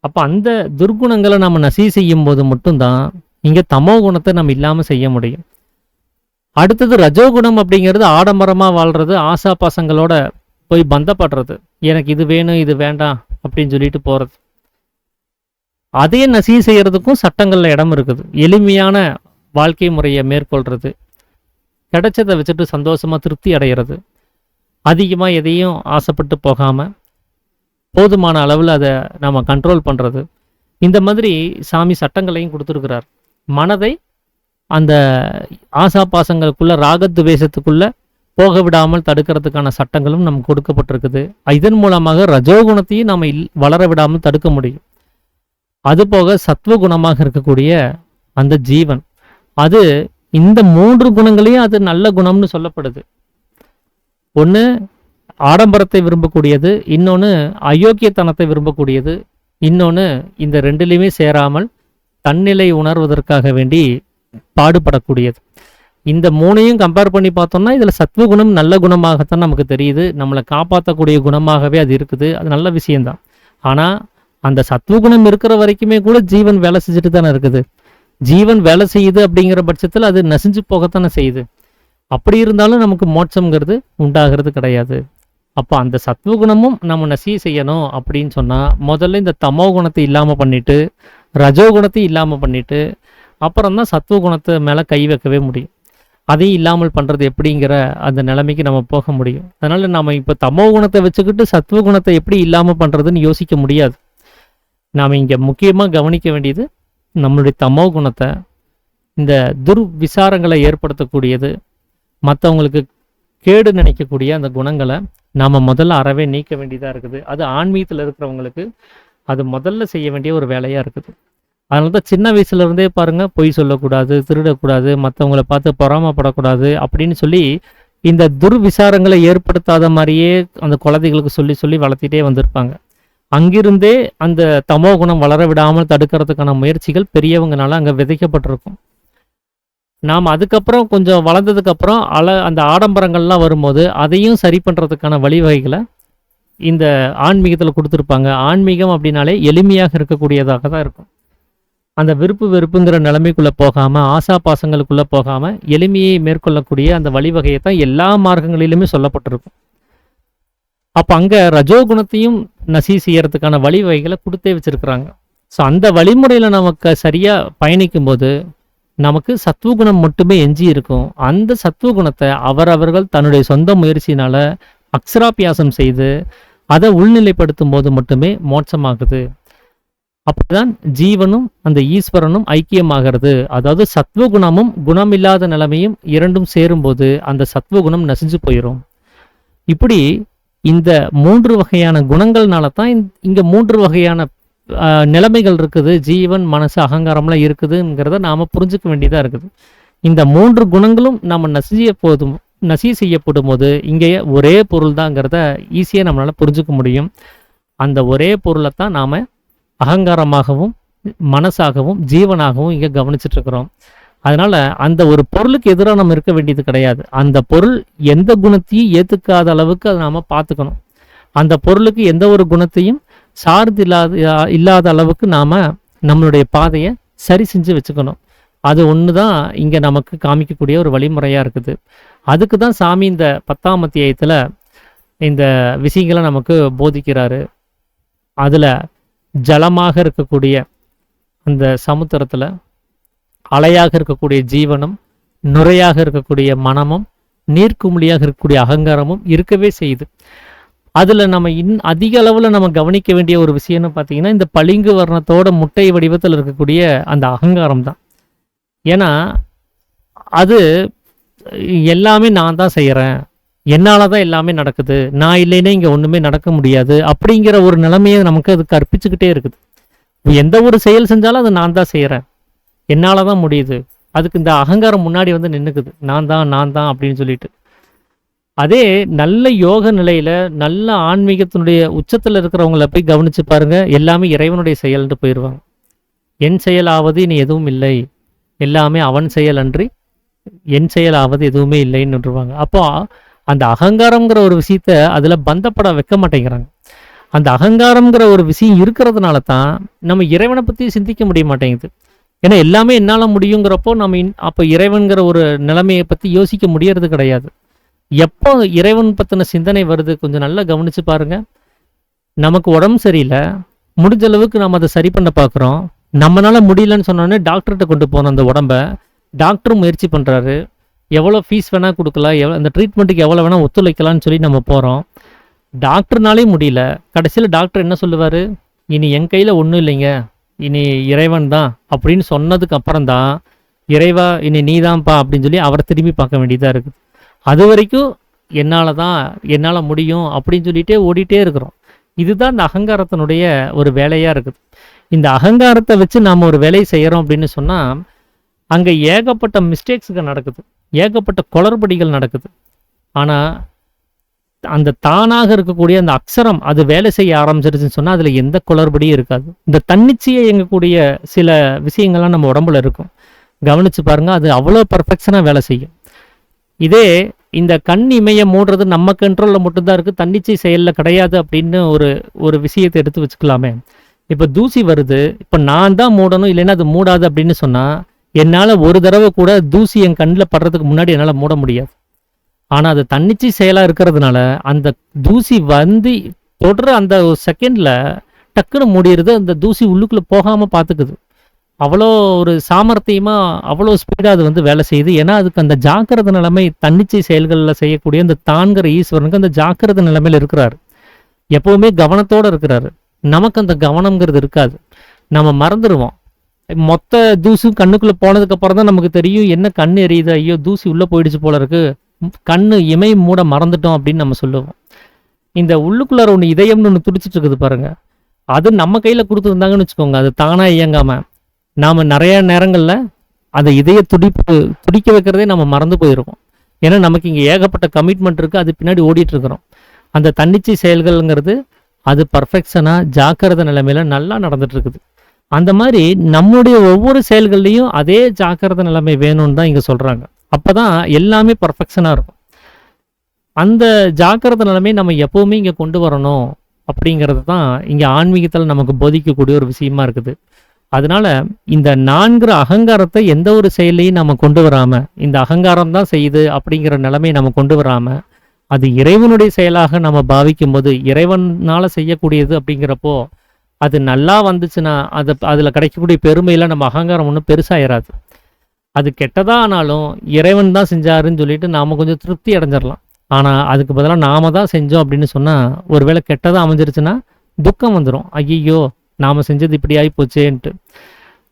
அப்போ அந்த துர்குணங்களை நம்ம நசி செய்யும் போது மட்டும்தான் இங்கே தமோ குணத்தை நம்ம இல்லாமல் செய்ய முடியும். அடுத்தது ரஜோகுணம் அப்படிங்கிறது ஆடம்பரமாக வாழ்கிறது, ஆசா பாசங்களோட போய் பந்தப்படுறது, எனக்கு இது வேணும் இது வேண்டாம் அப்படின்னு சொல்லிட்டு போகிறது. அதே நசி செய்கிறதுக்கும் சட்டங்களில் இடம் இருக்குது. எளிமையான வாழ்க்கை முறையை மேற்கொள்கிறது, கிடைச்சதை வச்சுட்டு சந்தோஷமாக திருப்தி அடைகிறது, அதிகமாக எதையும் ஆசைப்பட்டு போகாமல் போதுமான அளவில் அதை நம்ம கண்ட்ரோல் பண்ணுறது. இந்த மாதிரி சாமி சட்டங்களையும் கொடுத்துருக்கிறார். மனதை அந்த ஆசா பாசங்களுக்குள்ள ராகத்வேஷத்துக்குள்ளே போக விடாமல் தடுக்கிறதுக்கான சட்டங்களும் நமக்கு கொடுக்கப்பட்டிருக்குது. இதன் மூலமாக ரஜோகுணத்தையும் நம்ம வளர விடாமல் தடுக்க முடியும். அதுபோக சத்வகுணமாக இருக்கக்கூடிய அந்த ஜீவன், அது இந்த 3 குணங்களையும் அது நல்ல குணம்னு சொல்லப்படுது. ஒன்று ஆடம்பரத்தை விரும்பக்கூடியது, இன்னொன்று அயோக்கியத்தனத்தை விரும்பக்கூடியது, இன்னொன்று இந்த 2லையுமே சேராமல் தன்னிலை உணர்வதற்காக வேண்டி பாடுபடக்கூடியது. இந்த மூணையும் கம்பேர் பண்ணி பார்த்தோம்னா இதில் சத்வகுணம் நல்ல குணமாகத்தான் நமக்கு தெரியுது. நம்மளை காப்பாற்றக்கூடிய குணமாகவே அது இருக்குது. அது நல்ல விஷயம்தான். ஆனால் அந்த சத்வகுணம் இருக்கிற வரைக்குமே கூட ஜீவன் வேலை செஞ்சுட்டு தானே இருக்குது. ஜீவன் வேலை செய்யுது அப்படிங்கிற பட்சத்தில் அது நசிஞ்சு போகத்தானே செய்யுது. அப்படி இருந்தாலும் நமக்கு மோட்சம்ங்கிறது உண்டாகிறது கிடையாது. அப்போ அந்த சத்வகுணமும் நம்ம நசிய செய்யணும் அப்படின்னு சொன்னால் முதல்ல இந்த தமோ குணத்தை இல்லாமல் பண்ணிட்டு ரஜோகுணத்தை இல்லாமல் பண்ணிட்டு அப்புறம் தான் சத்வகுணத்தை மேலே கை வைக்கவே முடியும். அதையும் இல்லாமல் பண்ணுறது எப்படிங்கிற அந்த நிலைமைக்கு நம்ம போக முடியும். அதனால் நம்ம இப்போ தமோ குணத்தை வச்சுக்கிட்டு சத்வகுணத்தை எப்படி இல்லாமல் பண்ணுறதுன்னு யோசிக்க முடியாது. நாம் இங்கே முக்கியமாக கவனிக்க வேண்டியது நம்மளுடைய தமோ குணத்தை, இந்த துர்விசாரங்களை ஏற்படுத்தக்கூடியது, மற்றவங்களுக்கு கேடு நினைக்கக்கூடிய அந்த குணங்களை நாம் முதல்ல அறவே நீக்க வேண்டியதாக இருக்குது. அது ஆன்மீகத்தில் இருக்கிறவங்களுக்கு அது முதல்ல செய்ய வேண்டிய ஒரு வேலையாக இருக்குது. அதனால தான் சின்ன வயசுலேருந்தே பாருங்கள், பொய் சொல்லக்கூடாது, திருடக்கூடாது, மற்றவங்கள பார்த்து பொறாமப்படக்கூடாது அப்படின்னு சொல்லி இந்த துர்விசாரங்களை ஏற்படுத்தாத மாதிரியே அந்த குழந்தைகளுக்கு சொல்லி சொல்லி வளர்த்திட்டே வந்திருப்பாங்க. அங்கிருந்தே அந்த தமோ குணம் வளர விடாமல் தடுக்கிறதுக்கான முயற்சிகள் பெரியவங்கனால அங்கே விதைக்கப்பட்டிருக்கும். நாம் அதுக்கப்புறம் கொஞ்சம் வளர்ந்ததுக்கப்புறம் அந்த ஆடம்பரங்கள்லாம் வரும்போது அதையும் சரி பண்ணுறதுக்கான வழிவகைகளை இந்த ஆன்மீகத்தில் கொடுத்துருப்பாங்க. ஆன்மீகம் அப்படின்னாலே எளிமையாக இருக்கக்கூடியதாக தான் இருக்கும். அந்த விருப்பு வெறுப்புங்கிற நிலைமைக்குள்ளே போகாமல், ஆசா பாசங்களுக்குள்ளே போகாமல் எளிமையை மேற்கொள்ளக்கூடிய அந்த வழிவகையை தான் எல்லா மார்க்கங்களிலுமே சொல்லப்பட்டிருக்கும். அப்போ அங்கே ரஜோகுணத்தையும் நசி செய்யறதுக்கான வழிவகைகளை கொடுத்தே வச்சுருக்குறாங்க. ஸோ அந்த வழிமுறையில் நமக்கு சரியாக பயணிக்கும் போது நமக்கு சத்துவகுணம் மட்டுமே எஞ்சி இருக்கும். அந்த சத்துவகுணத்தை அவரவர்கள் தன்னுடைய சொந்த முயற்சியினால் அக்ஷராபியாசம் செய்து அதை உள்நிலைப்படுத்தும் போது மட்டுமே மோட்சமாகுது. அப்படிதான் ஜீவனும் அந்த ஈஸ்வரனும் ஐக்கியமாகிறது. அதாவது சத்வகுணமும் குணமில்லாத நிலைமையும் இரண்டும் சேரும்போது அந்த சத்வகுணம் நசிஞ்சு போயிடும். இப்படி இந்த 3 வகையான குணங்கள்னால தான் இங்கே 3 வகையான நிலைமைகள் இருக்குது. ஜீவன், மனசு, அகங்காரம்லாம் இருக்குதுங்கிறத நாம் புரிஞ்சுக்க வேண்டியதாக இருக்குது. இந்த 3 குணங்களும் நம்ம நசி செய்யப்படும் போது இங்கே ஒரே பொருள் தாங்கிறத ஈஸியாக நம்மளால் புரிஞ்சுக்க முடியும். அந்த ஒரே பொருளை தான் நாம் அகங்காரமாகவும் மனசாகவும் ஜீவனாகவும் இங்கே கவனிச்சிட்ருக்கிறோம். அதனால் அந்த ஒரு பொருளுக்கு எதிராக நம்ம இருக்க வேண்டியது கிடையாது. அந்த பொருள் எந்த குணத்தையும் ஏற்றுக்காத அளவுக்கு அதை நாம் பார்த்துக்கணும். அந்த பொருளுக்கு எந்த ஒரு குணத்தையும் சார்ந்து இல்லாத அளவுக்கு நாம் நம்மளுடைய பாதையை சரி செஞ்சு வச்சுக்கணும். அது ஒன்று தான் இங்கே நமக்கு காமிக்கக்கூடிய ஒரு வழிமுறையாக இருக்குது. அதுக்கு தான் சாமி இந்த 10ஆம் அத்தியாயத்தில் இந்த விஷயங்களை நமக்கு போதிக்கிறாரு. அதில் ஜலமாக இருக்கக்கூடிய அந்த சமுத்திரத்தில் அலையாக இருக்கக்கூடிய ஜீவனும், நுரையாக இருக்கக்கூடிய மனமும், நீர்க்குமிழியாக இருக்கக்கூடிய அகங்காரமும் இருக்கவே செய்யுது. அதில் நம்ம அதிக அளவில் நம்ம கவனிக்க வேண்டிய ஒரு விஷயம்னு பார்த்தீங்கன்னா இந்த பளிங்கு வர்ணத்தோட முட்டை வடிவத்தில் இருக்கக்கூடிய அந்த அகங்காரம் தான். ஏன்னா அது எல்லாமே நான் தான் செய்கிறேன், என்னால் தான் எல்லாமே நடக்குது, நான் இல்லைன்னே இங்கே ஒன்றுமே நடக்க முடியாது அப்படிங்கிற ஒரு நிலைமையை நமக்கு அது கற்பிச்சுக்கிட்டே இருக்குது. எந்த ஒரு செயல் செஞ்சாலும் அது நான் தான் செய்கிறேன், என்னால் தான் முடியுது. அதுக்கு இந்த அகங்காரம் முன்னாடி வந்து நின்றுக்குது, நான் தான் அப்படின்னு சொல்லிட்டு. அதே நல்ல யோக நிலையில் நல்ல ஆன்மீகத்தினுடைய உச்சத்தில் இருக்கிறவங்கள போய் கவனித்து பாருங்கள், எல்லாமே இறைவனுடைய செயல்ன்ட்டு போயிடுவாங்க. என் செயலாவது இனி எதுவும் இல்லை, எல்லாமே அவன் செயல் அன்றி என் செயலாவது எதுவுமே இல்லைன்னு விட்டுருவாங்க. அப்போ அந்த அகங்காரங்கிற ஒரு விஷயத்த அதில் பந்தப்பட வைக்க மாட்டேங்கிறாங்க. அந்த அகங்காரங்கிற ஒரு விஷயம் இருக்கிறதுனால தான் நம்ம இறைவனை பற்றி சிந்திக்க முடிய மாட்டேங்குது. ஏன்னா எல்லாமே என்னால் முடியுங்கிறப்போ நம்ம அப்போ இறைவன்கிற ஒரு நிலைமையை பற்றி யோசிக்க முடியறது கிடையாது. எப்போ இறைவன் பற்றின சிந்தனை வருது, கொஞ்சம் நல்லா கவனித்து பாருங்கள். நமக்கு உடம்பு சரியில்லை, முடிஞ்ச அளவுக்கு நம்ம அதை சரி பண்ண பார்க்குறோம். நம்மளால முடியலன்னு சொன்னோன்னே டாக்டர்கிட்ட கொண்டு போனோம். அந்த உடம்பை டாக்டரும் முயற்சி பண்ணுறாரு, எவ்வளோ ஃபீஸ் வேணால் கொடுக்கலாம், அந்த ட்ரீட்மெண்ட்டுக்கு எவ்வளோ வேணால் ஒத்துழைக்கலான்னு சொல்லி நம்ம போகிறோம். டாக்டர்னாலே முடியல. கடைசியில் டாக்டர் என்ன சொல்லுவார், இனி என் கையில் ஒன்றும் இல்லைங்க, இனி இறைவன் தான் அப்படின்னு சொன்னதுக்கு அப்புறம் தான் இறைவா இனி நீ தான்ப்பா அப்படின்னு சொல்லி அவரை திரும்பி பார்க்க வேண்டியதாக இருக்குது. அது வரைக்கும் என்னால் முடியும் அப்படின்னு சொல்லிட்டே ஓடிட்டே இருக்கிறோம். இதுதான் இந்த அகங்காரத்தினுடைய ஒரு வேலையாக இருக்குது. இந்த அகங்காரத்தை வச்சு நாம் ஒரு வேலையை செய்கிறோம் அப்படின்னு சொன்னால் அங்கே ஏகப்பட்ட மிஸ்டேக்ஸுகள் நடக்குது, ஏகப்பட்ட குளறுபடிகள் நடக்குது. ஆனால் அந்த தானாக இருக்கக்கூடிய அந்த அக்ஷரம் அது வேலை செய்ய ஆரம்பிச்சிருச்சுன்னு சொன்னா அதுல எந்த குளறுபடியும் இருக்காது. இந்த தன்னிச்சையை இயங்கக்கூடிய சில விஷயங்கள்லாம் நம்ம உடம்புல இருக்கும், கவனிச்சு பாருங்க, அது அவ்வளோ பர்ஃபெக்ஷனா வேலை செய்யும். இதே இந்த கண் இமைய மூடுறது நம்ம கண்ட்ரோல்ல மட்டும்தான் இருக்கு, தன்னிச்சை செயல்ல கிடையாது அப்படின்னு ஒரு விஷயத்தை எடுத்து வச்சுக்கலாமே. இப்போ தூசி வருது, இப்போ நான் தான் மூடணும் இல்லைன்னா அது மூடாது அப்படின்னு சொன்னா என்னால் ஒரு தடவை கூட தூசி என் கண்ணில் படுறதுக்கு முன்னாடி என்னால் மூட முடியாது. ஆனால் அது தன்னிச்சை செயலாக இருக்கிறதுனால அந்த தூசி வந்து தொடர அந்த ஒரு செகண்டில் டக்குன்னு மூடிடுது, அந்த தூசி உள்ளுக்குள்ளே போகாமல் பார்த்துக்குது. அவ்வளோ ஒரு சாமர்த்தியமாக அவ்வளோ ஸ்பீடாக அது வந்து வேலை செய்யுது. ஏன்னா அதுக்கு அந்த ஜாக்கிரத நிலைமை, தன்னிச்சை செயல்களில் செய்யக்கூடிய அந்த தான்கிற ஈஸ்வரனுக்கு அந்த ஜாக்கிரத நிலைமையில் இருக்கிறாரு, எப்போவுமே கவனத்தோடு இருக்கிறாரு. நமக்கு அந்த கவனம்ங்கிறது இருக்காது, நம்ம மறந்துடுவோம். மொத்த தூசும் கண்ணுக்குள்ளே போனதுக்கப்புறம் தான் நமக்கு தெரியும் என்ன கண் எரியுது, ஐயோ தூசி உள்ளே போயிடுச்சு போல இருக்கு, கண்ணு இமை மூட மறந்துட்டோம் அப்படின்னு நம்ம சொல்லுவோம். இந்த உள்ளுக்குள்ளார ஒன்று இதயம்னு ஒன்று துடிச்சிட்டு இருக்குது பாருங்க, அது நம்ம கையில் கொடுத்துருந்தாங்கன்னு வச்சுக்கோங்க, அது தானாக இயங்காமல் நாம் நிறைய நேரங்களில் அந்த இதய துடிக்க வைக்கிறதே நம்ம மறந்து போயிருக்கோம். ஏன்னா நமக்கு இங்கே ஏகப்பட்ட கமிட்மெண்ட் இருக்குது, அது பின்னாடி ஓடிட்டுருக்குறோம். அந்த தன்னிச்சை செயல்கள்ங்கிறது அது பர்ஃபெக்ஷனாக ஜாக்கிரத நிலைமையில் நல்லா நடந்துட்டுருக்குது. அந்த மாதிரி நம்முடைய ஒவ்வொரு செயல்கள்லையும் அதே ஜாக்கிரத நிலைமை வேணும்னு தான் இங்கே சொல்கிறாங்க. அப்போ தான் எல்லாமே பர்ஃபெக்ஷனாக இருக்கும். அந்த ஜாக்கிரத நிலைமை நம்ம எப்போவுமே இங்கே கொண்டு வரணும் அப்படிங்கிறது தான் இங்கே ஆன்மீகத்தில் நமக்கு போதிக்கக்கூடிய ஒரு விஷயமா இருக்குது. அதனால இந்த நான்கிற அகங்காரத்தை எந்த ஒரு செயலையும் நம்ம கொண்டு வராமல், இந்த அகங்காரம் தான் செய்யுது அப்படிங்கிற நிலைமையை நம்ம கொண்டு வராமல், அது இறைவனுடைய செயலாக நம்ம பாவிக்கும் போது, இறைவனால் செய்யக்கூடியது அப்படிங்கிறப்போ அது நல்லா வந்துச்சுன்னா அதில் கிடைக்கக்கூடிய பெருமையில் நம்ம அகங்காரம் ஒன்றும் பெருசாகிடாது. அது கெட்டதாக ஆனாலும் இறைவன் தான் செஞ்சாருன்னு சொல்லிட்டு நாம் கொஞ்சம் திருப்தி அடைஞ்சிடலாம். ஆனால் அதுக்கு பதிலாக நாம தான் செஞ்சோம் அப்படின்னு சொன்னால், ஒருவேளை கெட்டதாக அமைஞ்சிருச்சுன்னா துக்கம் வந்துடும், ஐயோ நாம் செஞ்சது இப்படி ஆகி போச்சேன்ட்டு.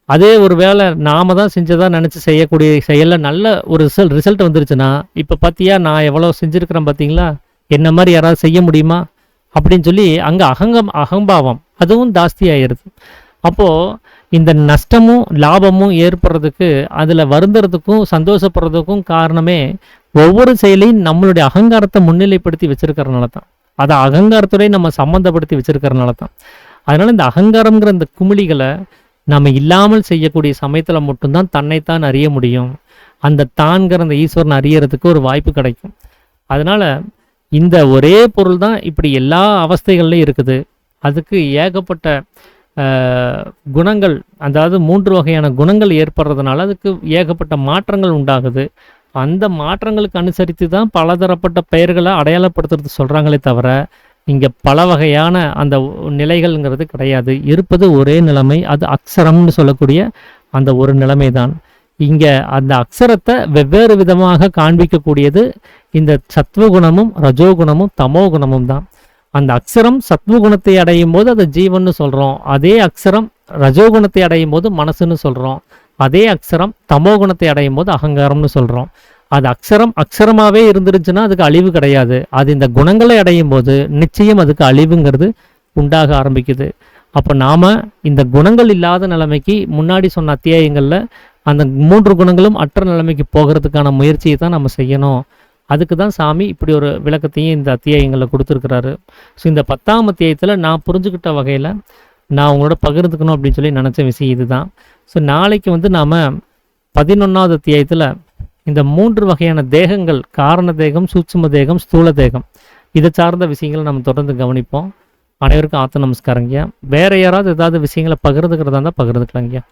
அதே ஒரு வேளை நாம தான் செஞ்சதாக நினச்சி செய்யக்கூடிய செயலில் நல்ல ஒரு ரிசல்ட் வந்துருச்சுன்னா, இப்போ பார்த்தியா நான் எவ்வளோ செஞ்சுருக்கிறேன் பார்த்தீங்களா, என்ன மாதிரி யாராவது செய்ய முடியுமா அப்படின்னு சொல்லி அங்கே அகம்பாவம் அதுவும் ஜாஸ்தி ஆயிடுது. அப்போது இந்த நஷ்டமும் லாபமும் ஏற்படுறதுக்கு, அதில் வருந்துறதுக்கும் சந்தோஷப்படுறதுக்கும் காரணமே ஒவ்வொரு செயலையும் நம்மளுடைய அகங்காரத்தை முன்னிலைப்படுத்தி வச்சிருக்கிறதுனால தான், அதை அகங்காரத்தோடய நம்ம சம்மந்தப்படுத்தி வச்சிருக்கிறதுனால தான். அதனால் இந்த அகங்காரங்கிற இந்த குமிழிகளை நம்ம இல்லாமல் செய்யக்கூடிய சமயத்தில் மட்டும்தான் தன்னைத்தான் அறிய முடியும். அந்த தான்கிற அந்த ஈஸ்வரன் அறியறதுக்கு ஒரு வாய்ப்பு கிடைக்கும். அதனால் இந்த ஒரே பொருள் தான் இப்படி எல்லா அவஸ்தைகள்லையும் இருக்குது. அதுக்கு ஏகப்பட்ட குணங்கள், அதாவது 3 வகையான குணங்கள் ஏற்படுறதுனால அதுக்கு ஏகப்பட்ட மாற்றங்கள் உண்டாகுது. அந்த மாற்றங்களுக்கு அனுசரித்து தான் பலதரப்பட்ட பெயர்களை அடையாளப்படுத்துறது சொல்கிறாங்களே தவிர, இங்கே பல வகையான அந்த நிலைகள்ங்கிறது கிடையாது. இருப்பது ஒரே நிலைமை, அது அக்ஷரம்னு சொல்லக்கூடிய அந்த ஒரு நிலைமை தான். இங்கே அந்த அக்ஷரத்தை வெவ்வேறு விதமாக காண்பிக்கக்கூடியது இந்த சத்வகுணமும் ரஜோகுணமும் தமோகுணமும் தான். அந்த அக்ஷரம் சத்வகுணத்தை அடையும் போது அதை ஜீவன்னு சொல்கிறோம், அதே அக்ஷரம் ரஜோகுணத்தை அடையும் போது மனசுன்னு சொல்கிறோம், அதே அக்ஷரம் தமோகுணத்தை அடையும் போது அகங்காரம்னு சொல்கிறோம். அது அக்ஷரமாகவே இருந்துருச்சுன்னா அதுக்கு அழிவு கிடையாது. அது இந்த குணங்களை அடையும் போது நிச்சயம் அதுக்கு அழிவுங்கிறது உண்டாக ஆரம்பிக்குது. அப்போ நாம் இந்த குணங்கள் இல்லாத நிலைமைக்கு முன்னாடி சொன்ன அத்தியாயங்களில் அந்த 3 குணங்களும் அற்ற நிலைமைக்கு போகிறதுக்கான முயற்சியை தான் நம்ம செய்யணும். அதுக்கு தான் சாமி இப்படி ஒரு விளக்கத்தையும் இந்த அத்தியாயங்களில் கொடுத்துருக்கிறாரு. ஸோ இந்த 10ஆம் அத்தியாயத்தில் நான் புரிஞ்சுக்கிட்ட வகையில் நான் உங்களோட பகிர்ந்துக்கணும் அப்படின்னு சொல்லி நினச்ச விஷயம் இதுதான். ஸோ நாளைக்கு வந்து நாம் 11ஆவது அத்தியாயத்தில் இந்த 3 வகையான தேகங்கள், காரண தேகம், சூட்சும தேகம், ஸ்தூல தேகம், இதை சார்ந்த விஷயங்களை நம்ம தொடர்ந்து கவனிப்போம். அனைவருக்கும் ஆத்த நமஸ்காரங்கய்யா. வேறு யாராவது ஏதாவது விஷயங்களை பகிர்ந்துக்கிறதா இருந்தால் பகிர்ந்துக்கலாங்கய்யா.